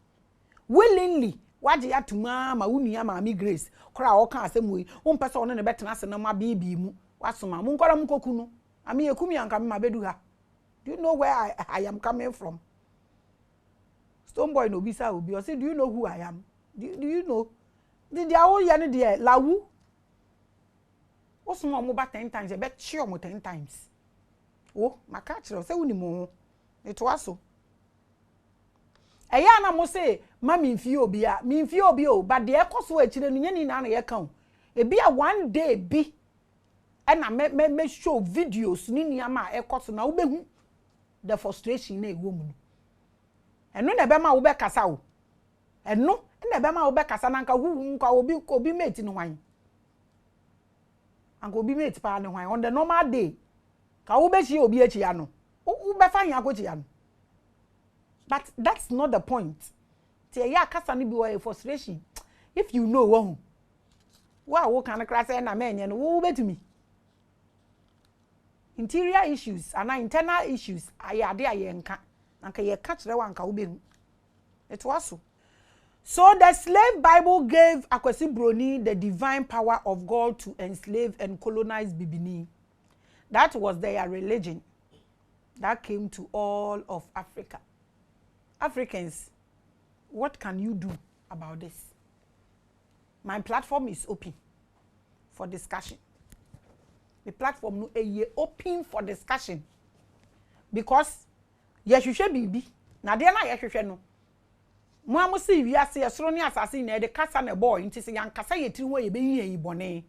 willingly, waje ya tuma ma wunu ya Maame Grace. Kora o kan asem we. Wo mpesa ono ne betena se na ma bibi mu. Wasoma mu nkora mu koku no. Ami ekumi anka me mabedu ha. Do you know where I am coming from? Stone boy no bisa obi. Or say, do you know who I am? Do you know? Did they all yani there lawu? Osuma mo ba 10 times, e be chi mo 10 times. Oh, maka chiro say wuni mo. It was so. Eya na mo say, ma mi mfie obi a, mi mfie obi o, but the ekoso e chire no nyani na ye kan. E bi a one day bi and I me show videos ni niama ekoso na wo behu the frustration na ewo mu. Eno na be ma wo be kasa wo. Eno na be ma wo be kasa na nka hu nka obi mate no hwan. Anka obi mate pa no hwan on the normal day. Ka wo be chi obi echi ya no. Wo be fa yan akochi ya no. But that's not the point. Tie ya kasa ni bi wo frustration. If you know one. Wa wo kan kra say na me enye no wo betumi. interior issues and internal issues ayade ayenka anka ye ka kire wanka wo behu it was so the slave Bible gave Akwesi Broni the divine power of God to enslave and colonize Bibini. That was their religion that came to all of Africa. Africans, what can you do about this? My platform is open for discussion. The platform is open for discussion because yehwehwe bibi na de na yehwehwe no mo amusi wiase yesoro ne asase na de kasa na boy nti se yankasa yetiri ho yebeyi bone.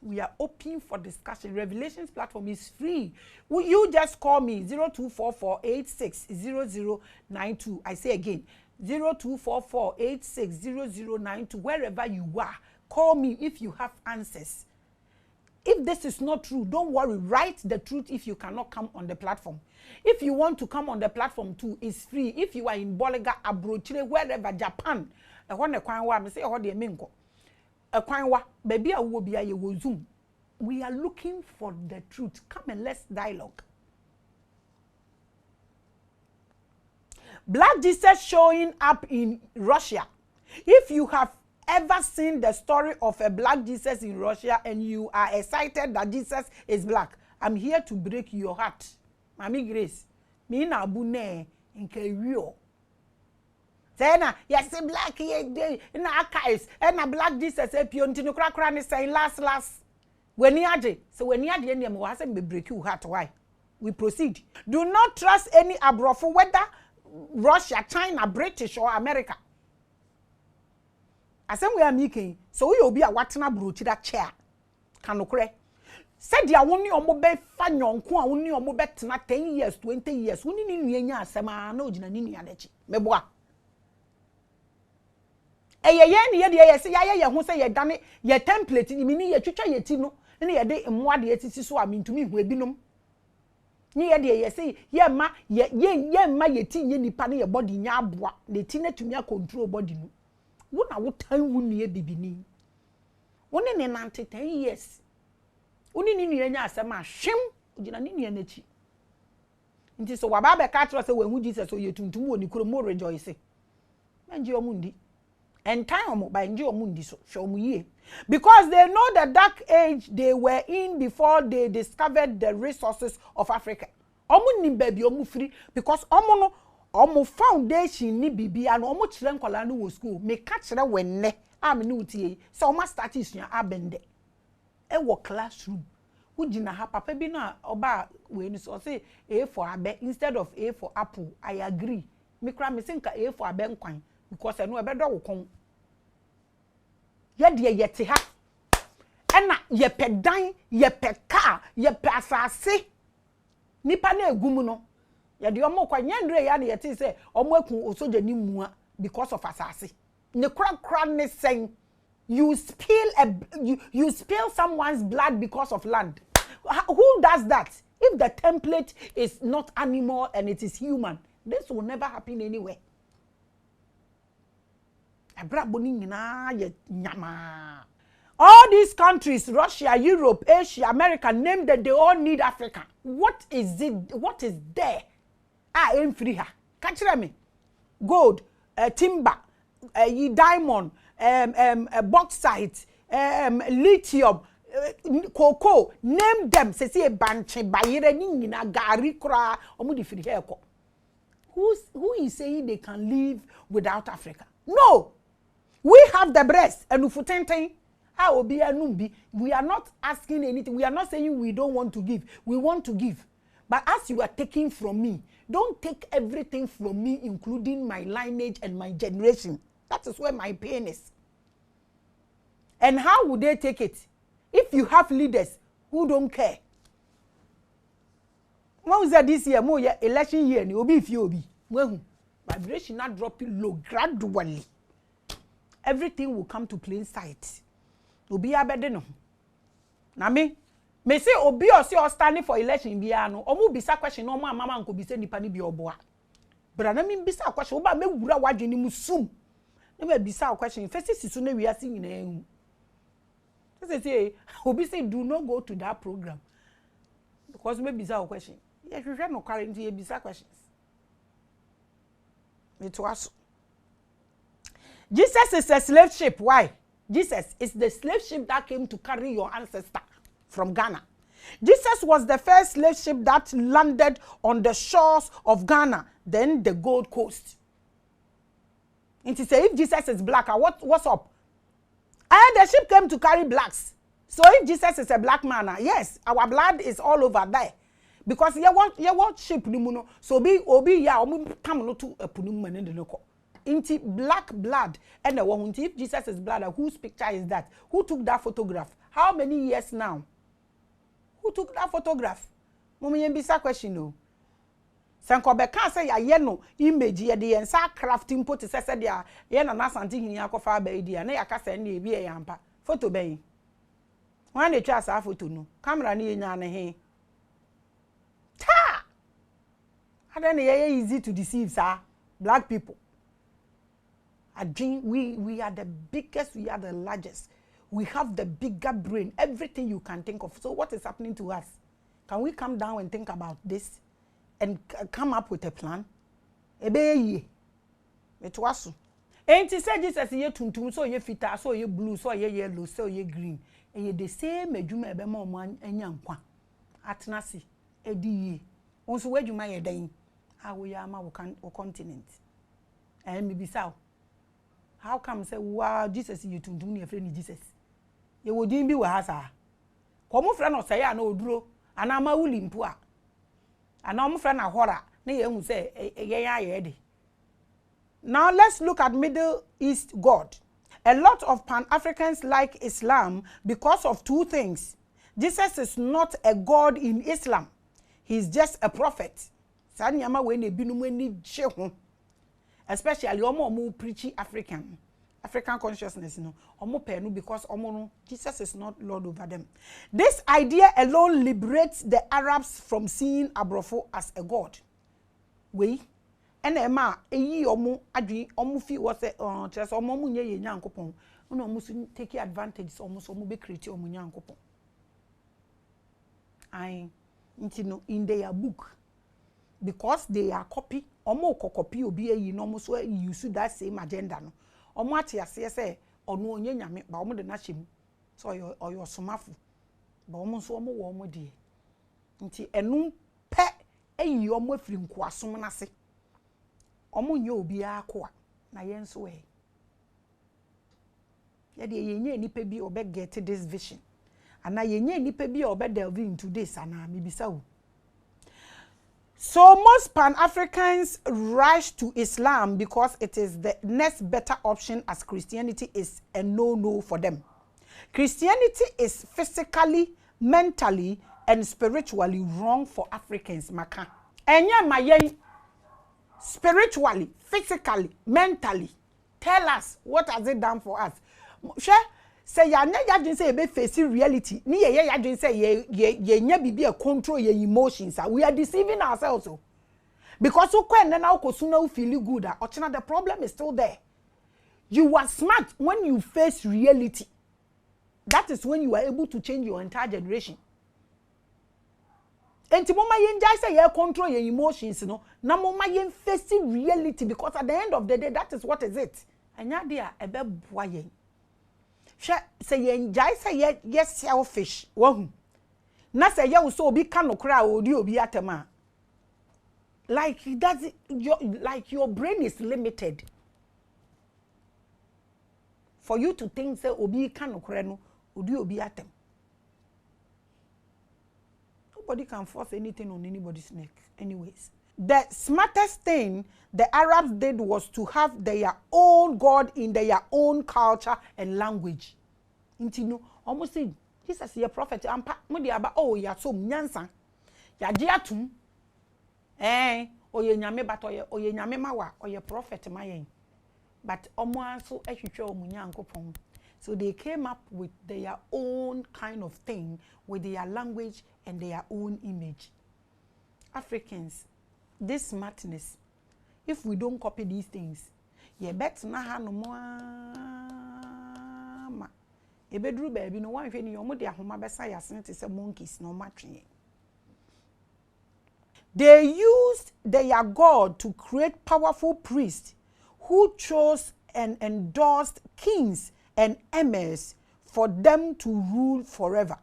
We are open for discussion. Revelations platform is free. You just call me 0244860092. I say again 0244860092. Wherever you are, call me if you have answers. If this is not true, don't worry. Write the truth if you cannot come on the platform. If you want to come on the platform too, it's free. If you are in Boliga, Abrochile, wherever, Japan, I want to say, oh, the mingo. Baby, I will be a Zoom. We are looking for the truth. Come and let's dialogue. Black Jesus showing up in Russia. If you have ever seen the story of a black Jesus in Russia and you are excited that Jesus is black, I'm here to break your heart. Maame Grace, me na abune nke real. Then yes, black in archives and a black Jesus epionti no krakra ni say last when he aje so when he aje any mo ha say be break you heart. Why we proceed? Do not trust any abrofo, whether Russia, China, British or America. Asem we are making so we obi a watena brochi that chair kanokre said dia woni omo be fa nyonko a woni omo be tena 10 years 20 years woni ni nuanya asem a na ogina ni nua dachi meboa ye ne ye de ye se ye ho se ye dane ye template ni ni ye twetwa ye ti no ne ye de mmoa de etisi so a mentumi hu ebinom ni ye de ye se ye ma ye ti nye nipa ne ye body nya aboa ne ti na tumi a control body no wona wo tan wuni e bibini woni ne nante 10 years woni ni nua nya asem a hwem ogina ni nua nachi nti so waba be ka tro se we hu Jesus o yetuntum woni kuro mo rejoice manje omundi and time omo ba nje omundi so hwe omu yie because they know the dark age they were in before they discovered the resources of Africa. Omu ni baby omu free because omu no omu foundation ni bibia no omu kire nkwala no wo school me ka kire wenne am ni utie so omu start isua abende e wo classroom ugina ha papa bi na oba we ni so say A for abe instead of A for apple. I agree me kra me sinka A for abe nkwan because eno e bedo wo kon ye de yete ha ena ye pedan ye peka ye pasase nipa na egum no ye de omo kwa nyandre ya na yete say omo akun osoja ni mua because of asase ne kra ne sen you spill someone's blood because of land. Who does that? If the template is not animal and it is human, this will never happen anywhere. All these countries, Russia, Europe, Asia, America, name that they all need Africa. What is it? What is there? I'm free here. Catch me. Gold, timber, diamond, bauxite, lithium, cocoa, name them. Say banche bayire ni na gari kra omudi free here ko. Who is saying they can live without Africa? No. We have the breast and ufutenten. We are not asking anything. We are not saying we don't want to give. We want to give. But as you are taking from me, don't take everything from me, including my lineage and my generation. That is where my pain is. And how would they take it? If you have leaders who don't care. When was that this year? More election year. Ni obi if you obi. Vibration not dropping low gradually. Everything will come to plain sight. Obi abede no. Na me say obi or say standing for election bia no. Omu bisa question no mama nko bisa nipa ni bi oboa. Bra na me bisa question oba me wura wadwene mu sum. Na me bisa question first sisu na wiase nyina ehu. Say obi say do not go to that program. because maybe bizarre question. Yes, we no currently bizarre questions. It was Jesus is a slave ship. Why? Jesus is the slave ship that came to carry your ancestor from Ghana. Jesus was the first slave ship that landed on the shores of Ghana, then the Gold Coast. And to say if Jesus is black, what's up? And the ship came to carry blacks. So if Jesus is a black man, yes, our blood is all over there. Because you want ship no, so be obi ya come no to a punum man in the local. Into black blood and the one if Jesus is blood, whose picture is that? Who took that photograph? How many years now? Who took that photograph? Mommy bisa question no. Sanko be can say ya no image ye de ensa crafting put say dia ye na asante hinia kofa ba dia na ya ka say na e bi e yampa photo ben. Wan dey twa sa photo no. Camera na ye nya na he. Ta! And then easy to deceive, sir. Black people. We are the biggest, we are the largest. We have the bigger brain, everything you can think of. So what is happening to us? Can we come down and think about this and come up with a plan? Ebe it was. Ain't it said Jesus ye tuntum so ye fita so ye blue so ye yellow so ye green. And ye the same edwuma ebe ma omo anya nkwa. Atnasi edi ye. Onso wadwuma ye dan. How we are ma continent. And me bisa. How come say wow Jesus you tuntum ne friend Jesus? Ye wodin bi wa ha sa. Komo friend no say ya na oduro ana ma wuli mpo a. Ana omo friend na hora na ye hu say ye ya ye de. Now let's look at Middle East God. A lot of Pan-Africans like Islam because of two things. Jesus is not a god in Islam. He's just a prophet. Sanyama we ne binum ani gye ho. Especially omo preachy African consciousness no. Omo pe no because omo no Jesus is not Lord over them. This idea alone liberates the Arabs from seeing Abrofo as a god. We and ema eyi omo adwi omo fi wo se chese omo mu nye ye nyankopon no omo so take advantage omo so omo be create omo nyankopon. I in their book because they are copy omo copy obi eyi no omo so use that same agenda no omo atiase say ono onye nyame ba omo de na hyem so oyo somafo ba omo so omo wo omo de nti enum pe eyi omo afiri nkoasom na se omo nye obi akwa na yenso e ye de yenye nipa bi obe get this vision ana yenye nipa bi obe delve into this ana mebisa wo. So most Pan-Africans rush to Islam because it is the next better option as Christianity is a no-no for them. Christianity is physically, mentally, and spiritually wrong for Africans, maka. Enya mayen spiritually, physically, mentally. Tell us what has it done for us. Say ya didn't say be facing reality. Ni ye didn't say ye nya bibi e control your emotions. We are deceiving ourselves. Because you when now you feel good. The problem is still there. You are smart when you face reality. That is when you are able to change your entire generation. And mama yen say you control your emotions, no. Na mama yen facing reality because at the end of the day that is what is it. Anya dia ebe boye. Say ye enjoy say ye selfish wahu na say ye so obi ka no kra odi obi atema like does your brain is limited for you to think say obi ka no kra no odi obi atem. Nobody can force anything on anybody's neck anyways. The smartest thing the Arabs did was to have their own God in their own culture and language. Intino almost say Jesus is a prophet ampa mudi aba oh ya so nyansa ya je atum oye nyame batoye oye nyame mawa oye prophet mayen but omo anso ehwehwe omo nyankopon. So they came up with their own kind of thing with their language and their own image. Africans, this smartness, if we don't copy these things, ye bet na ha no mo ma e bedru baby no wan hwe ni omo de ahoma besa yasene te se monkeys no matwe. They used their God to create powerful priests who chose and endorsed kings and emirs for them to rule forever.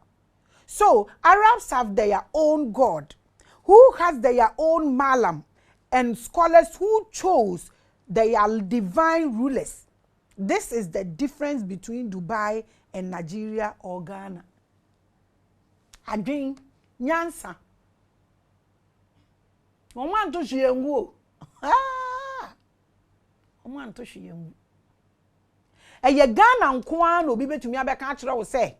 So Arabs have their own God, who has their own Malam, and scholars who chose their divine rulers. This is the difference between Dubai and Nigeria or Ghana. Adwin nyansa. Oman to hyengu. Ah. Oman to hyengu. Eye Ghana nko an obi betumi abeka kire wo se.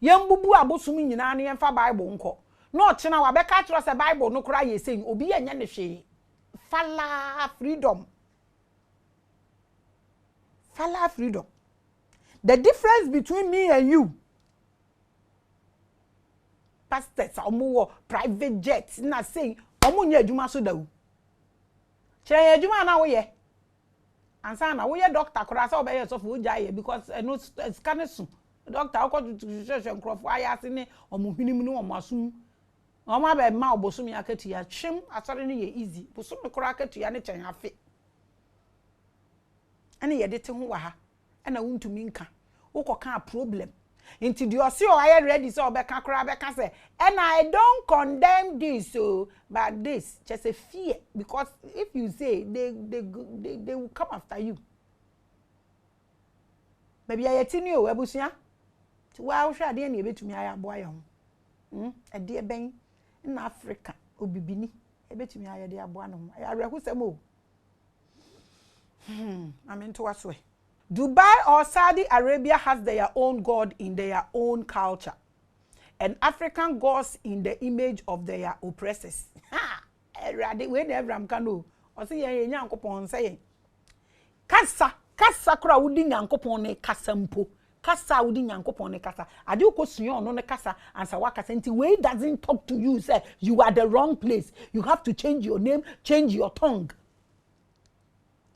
Yembubu abosum nyina na yemfa Bible nko. No chena wa beka kire se Bible no kura yesen obi enye ne hwe. Fala freedom. Fala freedom. The difference between me and you, pastors, omo private jets, na saying omo nya adwuma so dawo. Kire adwuma na wo ye. Ansa na wo ye doctor kora say obeye so for ujaye because no scan so. Doctor akọ to sheshe nkrofo ayase ne omo hwinim ne omo asum. Omo abe ma obosom ya katua twem asore ne ye easy. Bosom kora katua ne chen afe. Ene ye de te ho wa ha. Ena wuntumi nka. Ukoka problem. Into the osi o aye ready so obeka kora beka say, and I don't condemn this so but this just a fear because if you say they will come after you. Maybe I tini o ebusia. Wa wo hwa de na ebetumi aya boa ho. Ade ben in Africa obibini ebetumi aya de aboa no. Ya rehusem o. I'm into aswe. Dubai or Saudi Arabia has their own God in their own culture, and African gods in the image of their oppressors. Ha! Whenever I'm cano, or say Yankopon saying, Kasa kura udi Yankopone Kasampo, Kasa udi Yankopone Kasa. I do question on the Kasa and Sawaka Senti. Way doesn't talk to you, say you are the wrong place. You have to change your name, change your tongue.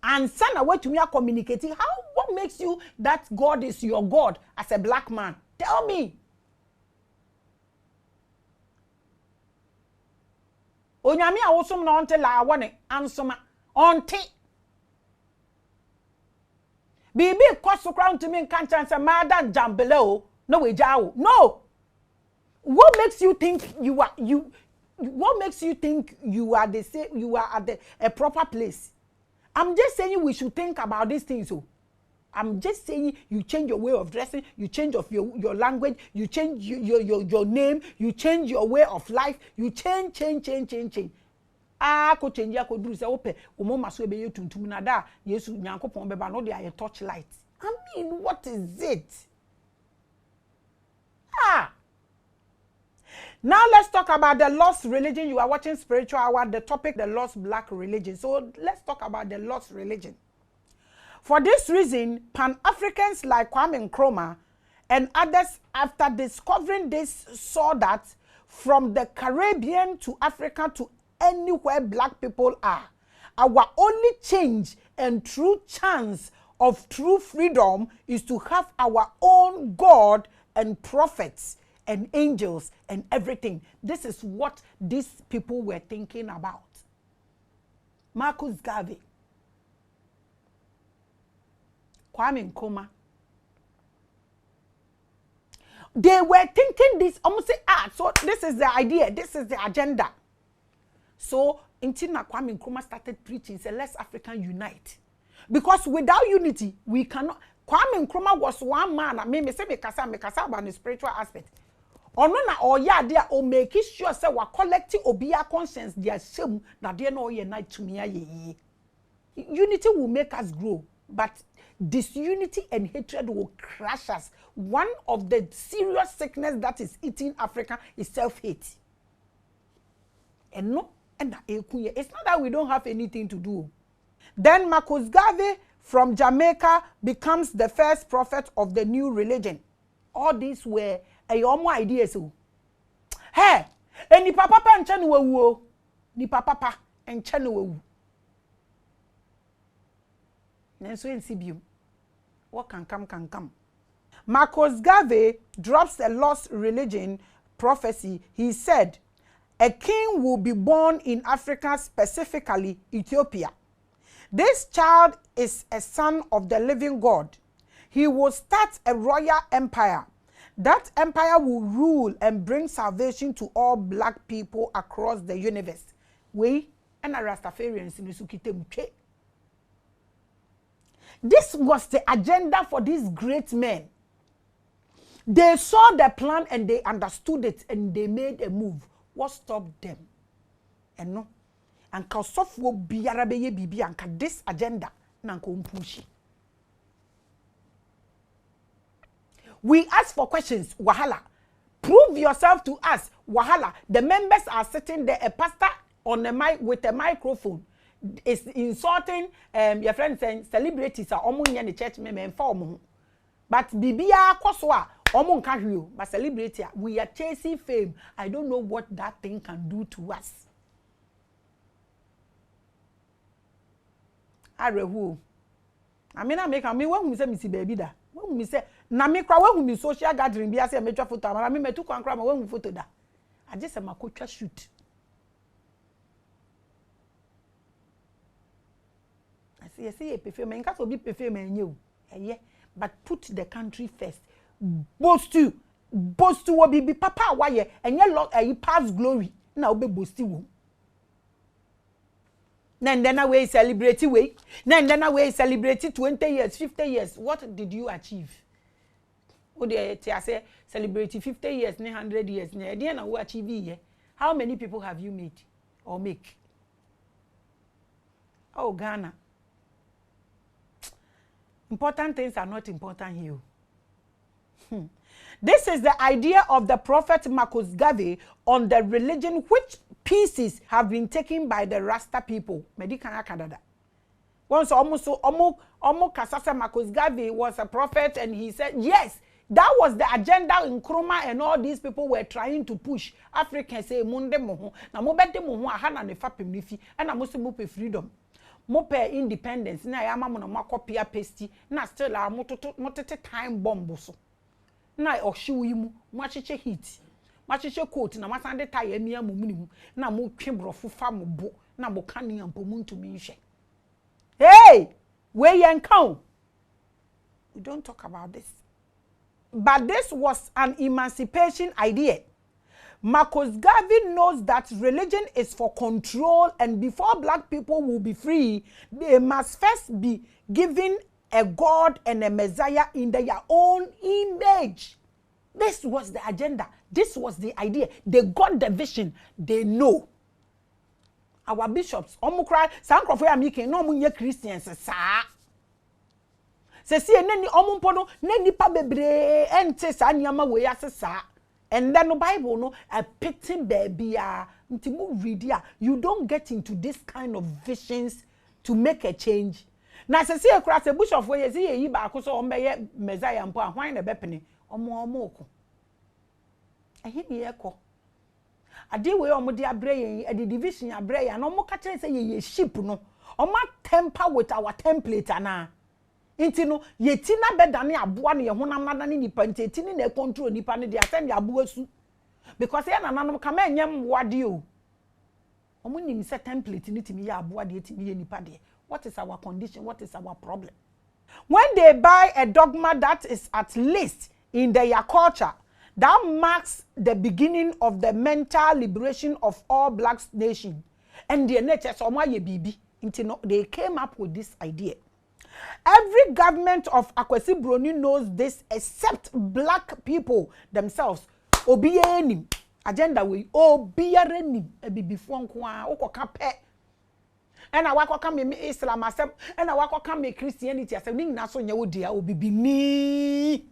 And son, away to me are communicating. What makes you that God is your God as a black man? Tell me. Onyami awosum na onte la awone ansoma onte. Bibi kwaso crown to me kan chance mada jambele o no we jawo. No. What makes you think you are what makes you think you are the same, you are at a proper place? I'm just saying we should think about these things. So I'm just saying you change your way of dressing, you change of your language, you change your name, you change your way of life, you change. Ko change ya ko duru se ope omo maso ebe ye tuntum na da Yesu Nyankopon beba no de aye torchlight. I mean, what is it? Now let's talk about the lost religion. You are watching Spiritual Hour, the topic, the lost black religion. So let's talk about the lost religion. For this reason, Pan-Africans like Kwame Nkrumah and others, after discovering this, saw that from the Caribbean to Africa to anywhere black people are, our only change and true chance of true freedom is to have our own God and prophets and angels and everything. This is what these people were thinking about. Marcus Garvey, Kwame Nkrumah. They were thinking this, almost say, so this is the idea, this is the agenda. So, until Kwame Nkrumah started preaching, say, let's African unite. Because without unity, we cannot. Kwame Nkrumah was one man, I mean, me kasa about the spiritual aspect. Ono na oya dia o make sure say wa collecting obia conscience their shame na dia no unite to me aye. Unity will make us grow, but disunity and hatred will crush us. One of the serious sickness that is eating Africa is self-hate. And no, and it's not that we don't have anything to do. Then Marcus Garvey from Jamaica becomes the first prophet of the new religion. All these were more ideas. Hey, and ni papa and chanu wu, ni papa and chanu wu. Nenso NCBU. What can come. Marcus Garvey drops a lost religion prophecy. He said, A king will be born in Africa, specifically Ethiopia. This child is a son of the living God. He will start a royal empire. That empire will rule and bring salvation to all black people across the universe. We and Rastafarians in the This was the agenda for these great men. They saw the plan and they understood it and they made a move. What stopped them? And no. And Kasofwo biara beye bibi anka this agenda nanko umpushi. We ask for questions, wahala. Prove yourself to us, wahala. The members are sitting there, a pastor on a mic with a microphone is insulting your friends saying celebrities are almost in the church member inform. But bibia kwaswa omo nka hweo, but celebrity we are chasing fame. I don't know what that thing can do to us. Arehu. I mean, I make me when we say Missy baby da. When we say na me kwa when we social gathering be say major photo, I mean me too kwankra when we photo da. I just say my coach shoot. I see a perfume in case of be perfume and you. Yeah, but put the country first. Boast you will be papa why and you pass glory. Now be boast you. Then away celebrate way. Then away celebrate 20 years, 50 years. What did you achieve? Oh, they say celebrate 50 years, 100 years. Then what achieve? How many people have you made or make? Oh, Ghana. Important things are not important here. This is the idea of the prophet Marcus Garvey on the religion which pieces have been taken by the Rasta people. Medicana Canada. Once almost Kasasa Marcus Garvey was a prophet and he said, yes, that was the agenda in Nkrumah and all these people were trying to push. Africans say, Munde moho, na mobete moho ahana ne fapem nifi, and na musu mupe freedom. Mope independence, na yama mona makopia pesti, na still a motete time bomb so. Na oshiwu yimu, machiche hit. Machiche coat na masande tie emi amumuni na mo twebrofu fa mo bo na mo kane ampo muntu mi hwe. Hey, where you count? We don't talk about this. But this was an emancipation idea. Marcus Garvey knows that religion is for control, and before black people will be free, they must first be given a God and a Messiah in their own image. This was the agenda. This was the idea. They got the vision. They know. Our bishops, omukra, sankrofo ya mike no munye Christians sa. Se si eneni omumpono ne nipa bebre ente sa nyama we ya sa. And then the Bible no a pity baby you don't get into this kind of visions to make a change. Na se si ekura se bishop we se yi ba ko so ombe Messiah mpo ahwan na bepene omo ko. Ehe ni eko. Ade we omo de abre yen e division abre ya na omo ka kire se ye sheep no. Omo temper with our template ana. Inti no yeti na bedane aboa no ye honam nada ne nipa nti eti ni na control nipa ne de asem ya aboa su because ya nananom ka ma enyem wade o omo nim se template ni timi ya aboa de etimi ye nipa de. What is our condition? What is our problem? When they buy a dogma that is at least in their culture, that marks the beginning of the mental liberation of all black nations. And the nature so ye bibi inti no they came up with this idea. Every government of Akebulan knows this except black people themselves. Obiyenim agenda we obiyarenim ebibifo nko a okoka pe. And I wako me Islam asem and I wako me Christianity asem ni na so nya wo dia obibini.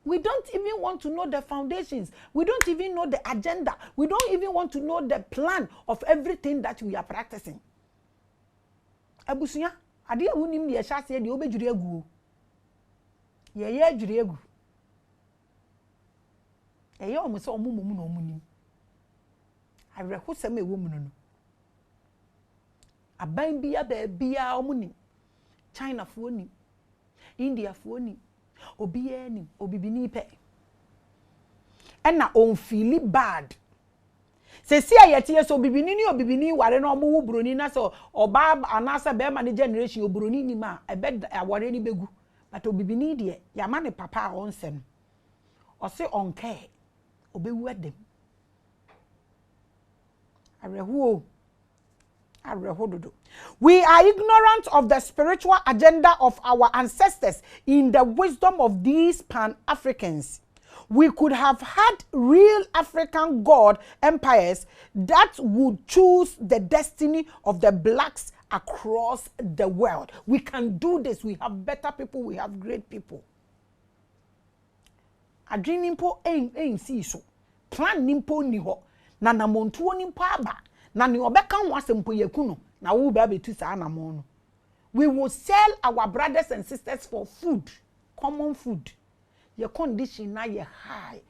We don't even want to know the foundations. We don't even know the agenda. We don't even want to know the plan of everything that we are practicing. Abusunya, ade a wonim ye hyase de obedwure agu. Ye adwure agu. Ye omo se omo momu na omunim. Awerehosem ewo mu no. Aban bia ba bia omunim. China fo ni. India fo ni. Obiye ni obibini pe. and na on feel bad. Se si ayete so bibini ni obibini ware na omo broni na so oba anasa be ma ne generation obroni ni ma ebe aware ni begu but obibini de ya ma ne papa a onsem o se onke obewu adem arehuo arehododo. We are ignorant of the spiritual agenda of our ancestors in the wisdom of these Pan-Africans. We could have had real African god empires that would choose the destiny of the blacks across the world. We can do this. We have better people. We have great people. Adwin nimpo en si so. Plan nimpo ni ho. Na namontuo nimpo aba. Na ni obeka ho asempo yakuno. Na wo ba betu sa anamon no. We will sell our brothers and sisters for food. Common food. Your condition now you're high.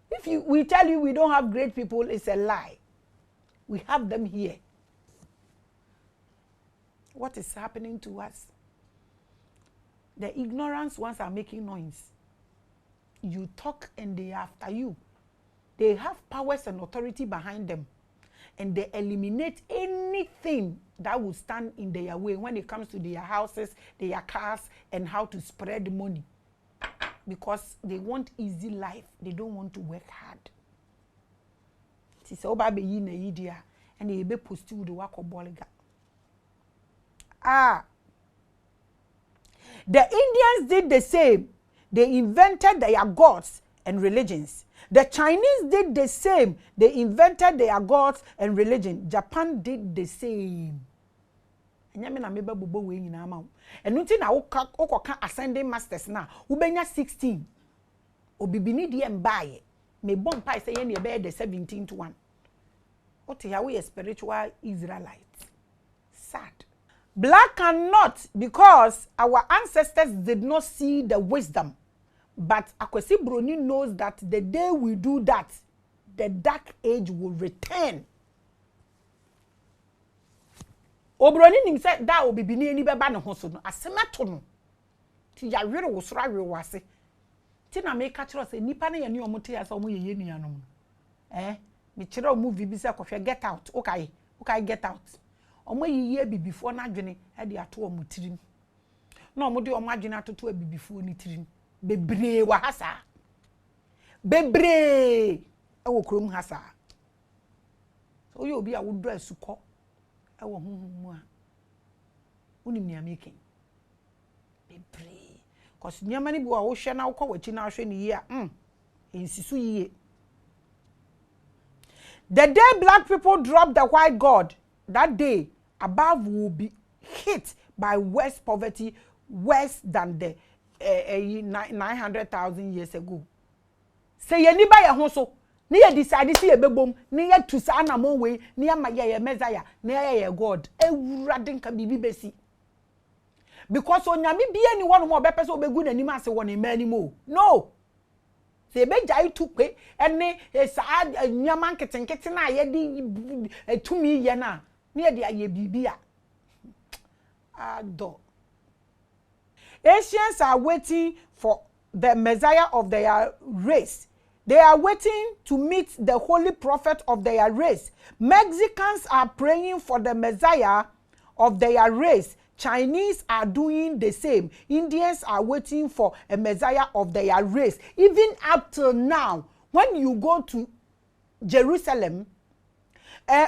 If we tell you we don't have great people, it's a lie. We have them here. What is happening to us? The ignorance ones are making noise. You talk and they are after you. They have powers and authority behind them. And they eliminate anything that will stand in their way when it comes to their houses, their cars, and how to spread money. Because they want easy life. They don't want to work hard. Tise oba be yi na yidia and they be post with the work of boliga. The Indians did the same. They invented their gods and religions. The Chinese did the same. They invented their gods and religion. Japan did the same. Nyame na meba bobo we nyina ama wo enu ti na woka ascending masters na wo benya 16 obibini die mbaye me bon pai say ye na be the 17th one what ya we spiritual Israelites. Sad. Black cannot, because our ancestors did not see the wisdom, but Akwesi Broni knows that the day we do that, the dark age will return. Obroni nim say da obibini ani beba ne ho so no asemato no ti ya were wo sora we wase ti na me ka kiro say nipa na ye ne omote ya say omo ye nuanom me kiro movie bi say kohwe get out okay get out omo yiye bibifo na adwene e de ato omo tirim na omo de omo adwene atoto bibifo ni tirim bebre wa hasa bebre e wo krom hasa so yo obi a wo do asuko ewo huhumu a unim nia making bebre cause nyama ni bi wa wo hwe na wo kwa wachi na hwe ni ye ensisu yiye. The day black people drop the white god, that day above will be hit by worse poverty, worse than the 900,000 years ago. Say ye ni ba ye ho so ni ye decide si ye bebom ni ye tu sa na mo we ni ye ma ye Messiah ni ye God ewurade nka bibi besi because onyame bia ni wono mo bepe so obegu na nim ase won ma animo no se be jai tukwe ene sa nyama nketenkete na ye di etumi ye na ni ye di aye bibia ado. Asians are waiting for the Messiah of their race. They are waiting to meet the holy prophet of their race. Mexicans are praying for the Messiah of their race. Chinese are doing the same. Indians are waiting for a Messiah of their race. Even up till now, when you go to Jerusalem,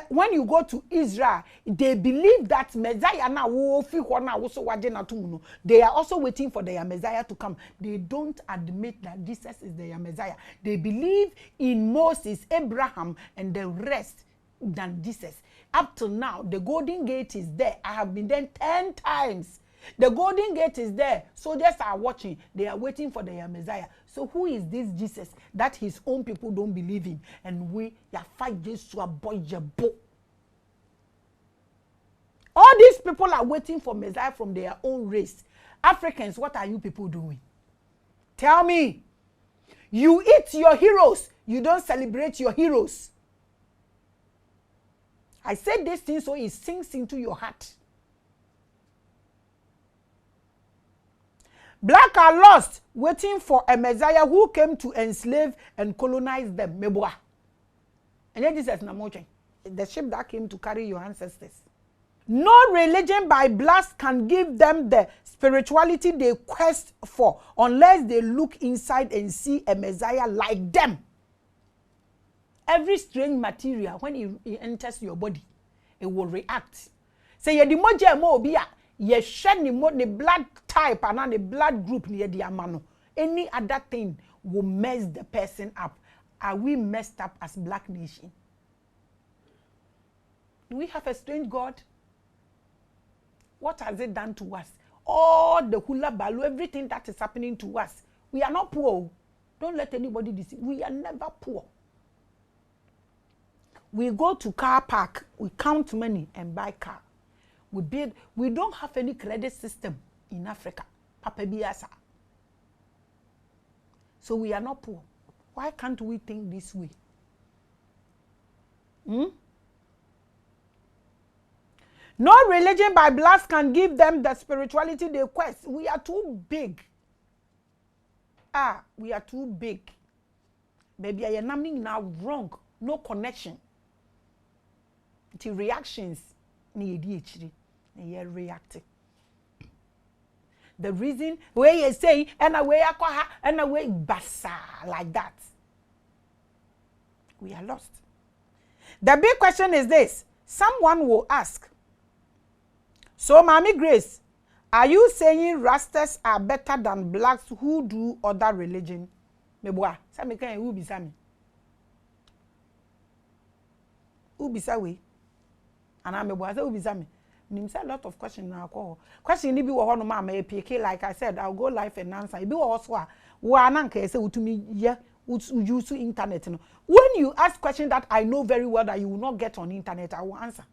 when you go to Israel, they believe that Messiah na wo fi ho na wo so waje na tumuno. They are also waiting for their Messiah to come. They don't admit that Jesus is their Messiah. They believe in Moses, Abraham, and the rest than Jesus. Up till now, the Golden Gate is there. I have been there 10 times. The Golden Gate is there. Soldiers are watching. They are waiting for their Messiah. So who is this Jesus that his own people don't believe in? And we fight Jesus boy. All these people are waiting for Messiah from their own race. Africans, what are you people doing? Tell me. You eat your heroes. You don't celebrate your heroes. I said this thing so it sinks into your heart. Black are lost, waiting for a Messiah who came to enslave and colonize them. Meboa. And yet Jesus Namoche, the ship that came to carry your ancestors. No religion by blast can give them the spirituality they quest for unless they look inside and see a Messiah like them. Every strange material, when it enters your body, it will react. Say, ye di moja mo obia, ye shed ni mo ni blood type and the blood group ni di amano. Any other thing will mess the person up. Are we messed up as Black nation? Do we have a strange God? What has it done to us? All the hula balu, everything that is happening to us. We are not poor. Don't let anybody deceive. We are never poor. We go to car park, we count money and buy car. We build. We don't have any credit system in Africa. Papa Biasa. So we are not poor. Why can't we think this way? No religion by blast can give them the spirituality they quest. We are too big. We are too big. Baby, I am now wrong. No connection. The reactions need reacting. The reason where you say and away and away basa like that. We are lost. The big question is this. Someone will ask, so Maame Grace, are you saying Rastas are better than blacks who do other religion? Meboa, sami kan who be sami? Who be sawe? Ana meboa say who be sami? Nim say a lot of questions na call. Question ni bi wo ho no ma pick, like I said, I'll go live and answer. Bi wo so a wo ananka say utumi ye use internet no. When you ask questions that I know very well that you will not get on internet, I will answer.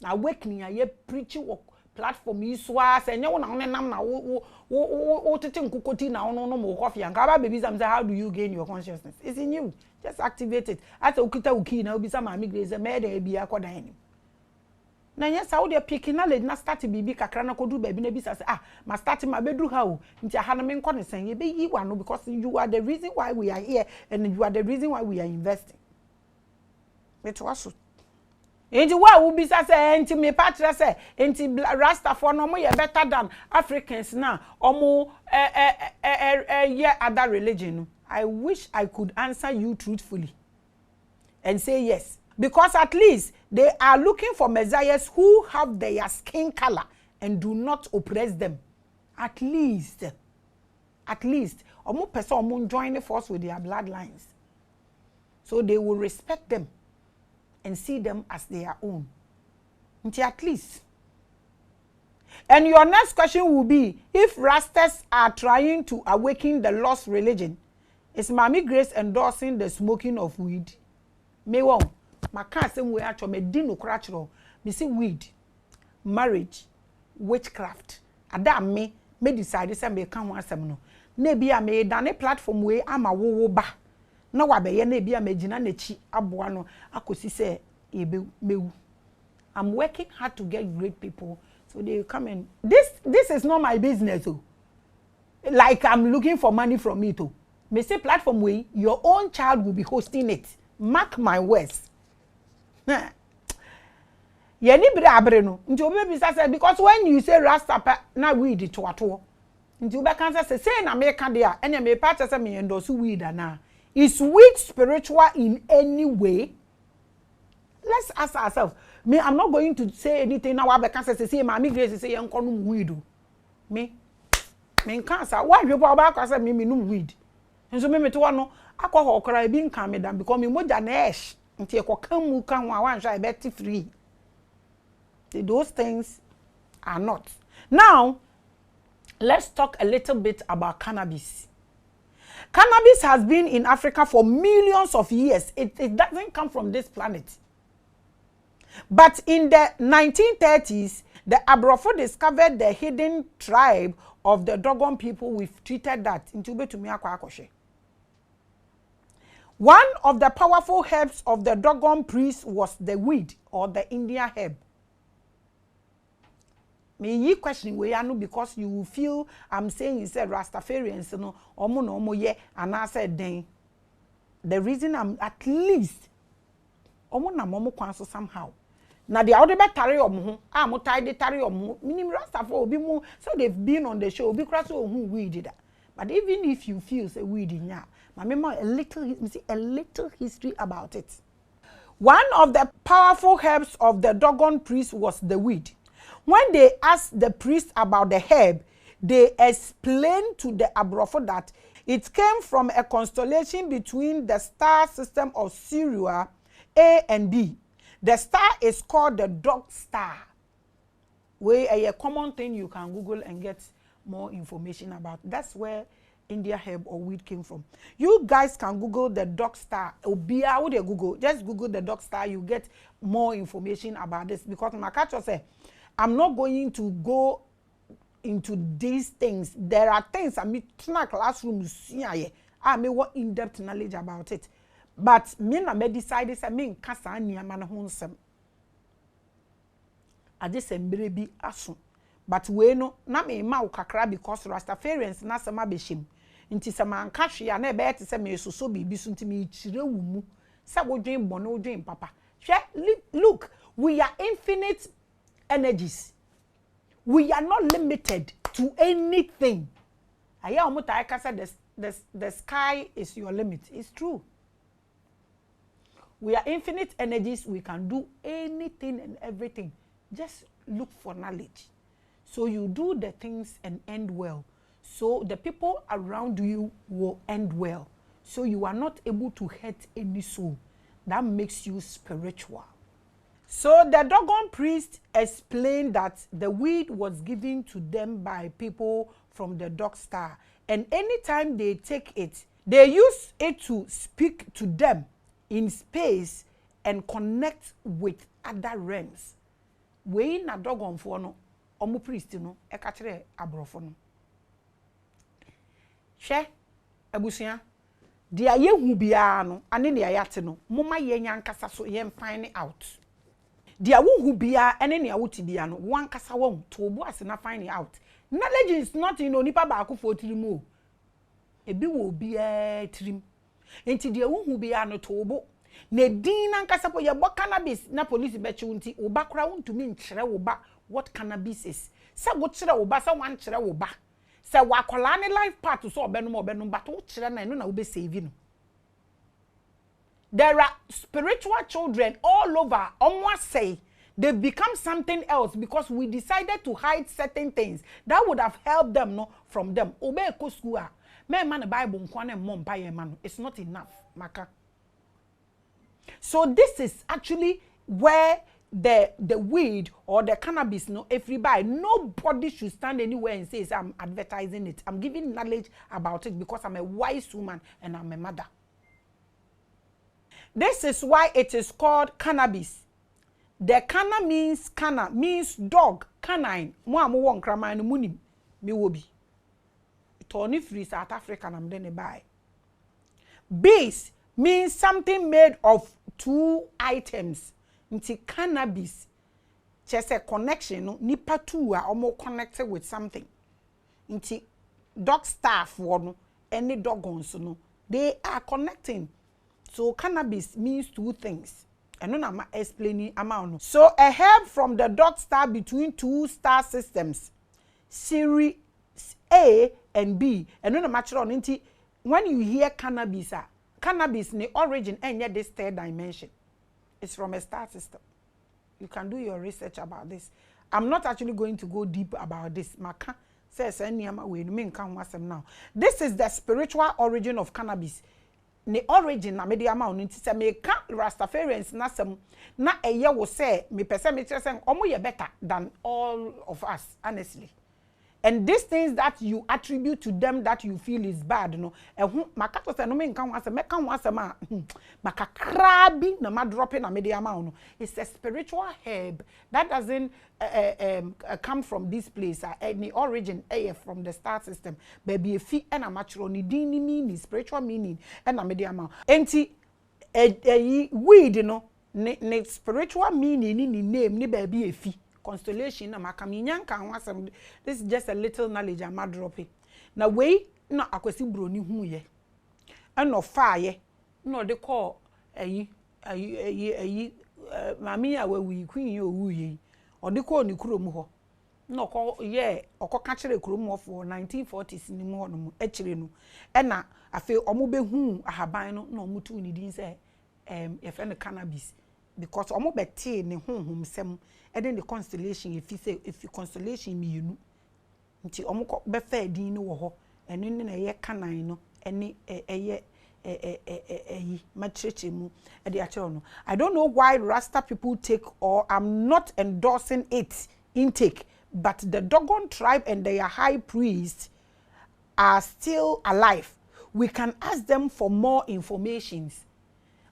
Awakening a ye preaching work platform yi so a say nye wo na nam na wo tete nkokoti na no mo coffee and ka baby say how do you gain your consciousness? It's in you. Just activate it. As ukita uki na obi some Maame Grace me dey bia akodan ni. Na yes how dey pick knowledge na start bibi kakra na kodu baby na bi say ma start ma bedru ha o nti aha na me nko ne sen ye be yi wa no because you are the reason why we are here and you are the reason why we are investing. It was enti wa wo bisa say enti me patra say enti Rasta for no mo ye better than Africans na omo ye other religion. I wish I could answer you truthfully and say yes, because at least they are looking for messiahs who have their skin color and do not oppress them. At least omo person omo join the force with their bloodlines, so they will respect them and see them as their own. Until at least. And your next question will be, if Rastas are trying to awaken the lost religion, is Maame Grace endorsing the smoking of weed? Me won. Ma can't say we actually me di no crachro. Me see weed, marriage, witchcraft. Ada me decide say me kan wan asem no. Na bia me dane platform we ama wo ba. Na wa be ye na bia me gina na chi aboa no akosi say ebe mewu. I'm working hard to get great people, so they come in. This is not my business oh. Like I'm looking for money from it oh. Me say platform way, your own child will be hosting it. Mark my words. Ye ni bra abre no. Nti obi be say because when you say Rasta na weed to ato. Nti obi kan say na me ka dia, ene me pa say me endorse weed na. Is weed spiritual in any way? Let's ask ourselves. Me, I'm not going to say anything now. I can't say Maame Grace say you can't weed. Me can't say why you about say me no weed. And so me to one no akwa hokra bi nkan me dan because me moja na esh nti ekoka mu kan wan sha bet free. Those things are not. Now, let's talk a little bit about cannabis. Cannabis has been in Africa for millions of years. It doesn't come from this planet. But in the 1930s, the Aborofo discovered the hidden tribe of the Dogon people. We've treated that into Betumia. One of the powerful herbs of the Dogon priests was the weed or the Indian herb. me yi question we anu because you will feel I'm saying you said Rastafarians no omo no omo ye and I said then the reason I'm at least omo na momo kwan so somehow na the other betare omo ho mo tie de tare omo minim Rastafari obi mu so they've been on the show obi kra so who we did that. But even if you feel say we did nya ma a little history about it. One of the powerful herbs of the Dogon priest was the weed. When they asked the priest about the herb, they explained to the Abrofo that it came from a constellation between the star system of Sirius A and B. The star is called the dog star. Where a common thing you can Google and get more information about. That's where India herb or weed came from. You guys can Google the dog star. Obia, would you Google? Just Google the dog star. You get more information about this because my catcher say, I'm not going to go into these things. There are things I mean, classrooms. I may want in-depth knowledge about it, but me na me decide say me nkasa niama na ho nsem. Ade sembre bi aso. But we no na me ma ukakra because Rastafarians na sama behim. Nti sama anka hwe na e be te se me soso bibi so nti me chire wu mu. Se wodwen bone wodwen papa. Look, we are infinite energies. We are not limited to anything. Aya omuta aka say the sky is your limit. It's true. We are infinite energies. We can do anything and everything. Just look for knowledge. So you do the things and end well. So the people around you will end well. So you are not able to hurt any soul. That makes you spiritual. So the Dogon priest explained that the weed was given to them by people from the dog star. And anytime they take it, they use it to speak to them in space and connect with other realms. We na Dogon for no, omu priest no, ekachire abrofo no. She, ebusia, dia ye hu bia no, ane ne ayate no, moma ye nyankasa so ye find out. Dia wo hu bia ene ne awoti bia no, wankasa wo to obo ase na find out. Knowledge is not in onipa ba akofo tirimu. Ebi wo bia tirim. Enti dia wo hu bia no to obo. Ne din na nkasa po ye bo cannabis na police be chiwunti oba kra wontumi nkyere wo ba what cannabis is. Se wo kyere wo ba se wan kyere wo ba. Se wakola ne life part so obenum but wo kyere na eno na wo be save no. There are spiritual children all over. Almost say they've become something else because we decided to hide certain things that would have helped them no from them. Obey ko school. Me man the Bible nkwane mom pa ye man. It's not enough. Maka. So this is actually where the weed or the cannabis no everybody nobody should stand anywhere and say I'm advertising it. I'm giving knowledge about it because I'm a wise woman and I'm a mother. This is why it is called cannabis. The canna means dog, canine. Mo amo won kraman no munim me wo bi. Tony free South Africa na mde ne buy. Bees means something made of two items. Nti cannabis just a connection no nipa two a omo connected with something. Nti dog staff no any dogons no they are connecting. So cannabis means two things. And no I'm explaining amount. So a herb from the dog star between two star systems, Sirius A and B. And no matter on into when you hear cannabis, cannabis the origin and yet this third dimension. It's from a star system. You can do your research about this. I'm not actually going to go deep about this. Maka says now. This is the spiritual origin of cannabis. The origin na media ma onu nti se me ka Rastafarians na sem na eye wo say me pese me kire say omo ye better than all of us honestly. And these things that you attribute to them that you feel is bad no ehun maka to say no me nka ho asem me ka ho asem a maka krabi na ma dropping na media ma onu. It's a spiritual herb that doesn't come from this place any origin from the star system baby efi and a natural ni din ni meaning spiritual meaning and a media ma enti weed no ne spiritual meaning ni name ni baby efi constellation na makaminya nka wasem. This is just a little knowledge I'm dropping. Na we na akwasi broni hu ye. Eno fa ye. No de call ayi mami ya we queen ye owu ye. O de call ni kurom ho. No call ye okoka kire kurom ho for 1940s ni mu hono akire no. Ena afi omo behu ahaban no na omo tu ni din say ye fe no cannabis because omo beti ne honhom sem e den the constellation if you constellation mi yenu nti omo ko be fa din no wo ho eno ne na ye kanan no ene eye matriche mu e de akere no. I don't know why Rasta people take, or I'm not endorsing it intake, but the Dogon tribe and their high priests are still alive. We can ask them for more informations.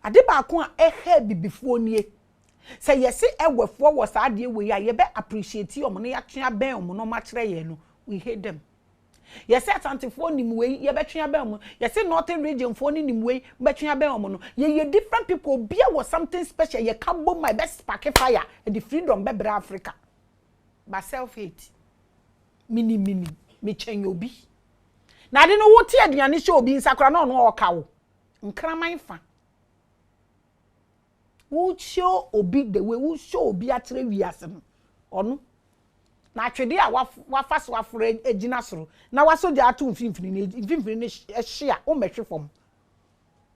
Ade ba ko a ehe bibifo nie. Say yes ewefo wo sa ade we ya ye be appreciate omo no ya twea ben omo no ma kire ye no. We hate them. Yes Atlantic-fo nim we ye be twea ben omo. Yes Northern region fo nim we be twea ben omo no. Ye different people be was something special. Ye can bomb my best spark fire and the freedom be bra Africa. But self hate. Mini me chen obi. Na ade no wo tie aduane hye obi nsakra na ono oka wo. Nkraman fa. Who show obi the way who show obi atre wiase no ono na atwede a wafa so afore ejina soro na waso de ato mfimfini ne hye a o mehwe fom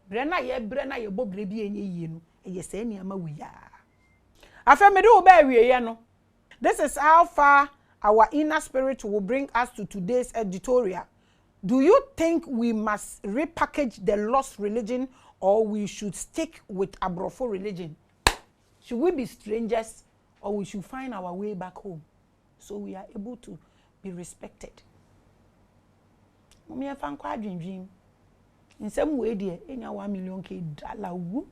bre na ye bobre bi enye yie no eye sa ni ama wi ya afa me de wo ba wie ye no. This is how far our inner spirit will bring us to today's editorial. Do you think we must repackage the lost religion, or we should stick with Abrofo religion? Should we be strangers, or we should find our way back home so we are able to be respected? Mummy fan kwa dream. In some way dear, enya 1 million k dollar wu.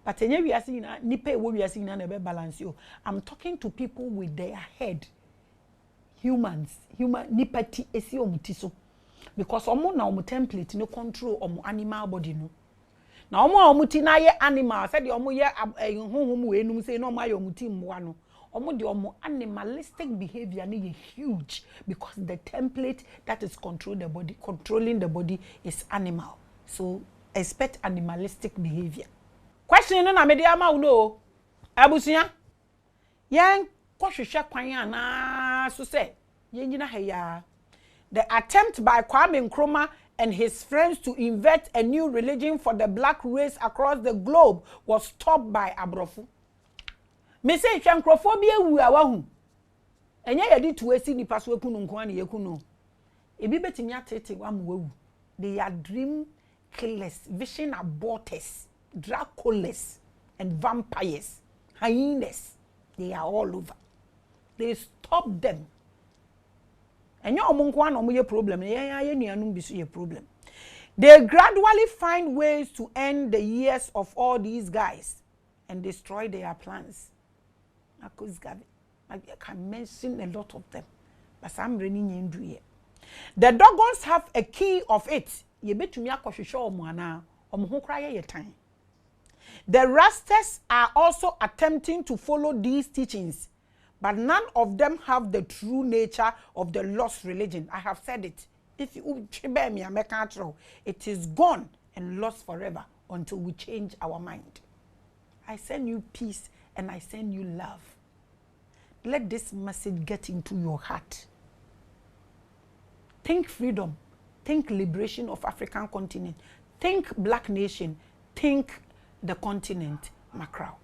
But enye we are seeing nipe we are seeing na be balance yo. I'm talking to people with their head. Human nipati esi omuti so. Because omo na omo template no control omo animal body no. Na omo omuti na ye animal said omo ye honhom we enum say no omo aye omuti mmoa no. Omo de omo animalistic behavior na ye huge because the template that is controlling the body is animal. So expect animalistic behavior. Question no na me de ama no. Abusia. Yen kwahwehwe kwan ana so say yenyina haya. The attempt by Kwame Nkrumah and his friends to invent a new religion for the black race across the globe was stopped by Abrofo. Me say hwenkrofobia wu awahu. Enye yedi to esi nipa so ekunu nko an yekunu. Ebi betimi atete wa mwawu. They are dream killers, vision aborters, Draculas and vampires, hyenas. They are all over. They stop them. And your omunkwa no ye problem. Ye nuanum bisu ye problem. They gradually find ways to end the years of all these guys and destroy their plans. I can mention a lot of them, but I'm running into here. The Dogons have a key of it. Ye betumi akohwehwe omo ana omo ho kra ye tan. The Rastas are also attempting to follow these teachings, but none of them have the true nature of the lost religion. I have said it. If you it is gone and lost forever until we change our mind. I send you peace and I send you love. Let this message get into your heart. Think freedom. Think liberation of African continent. Think black nation. Think the continent, Macau.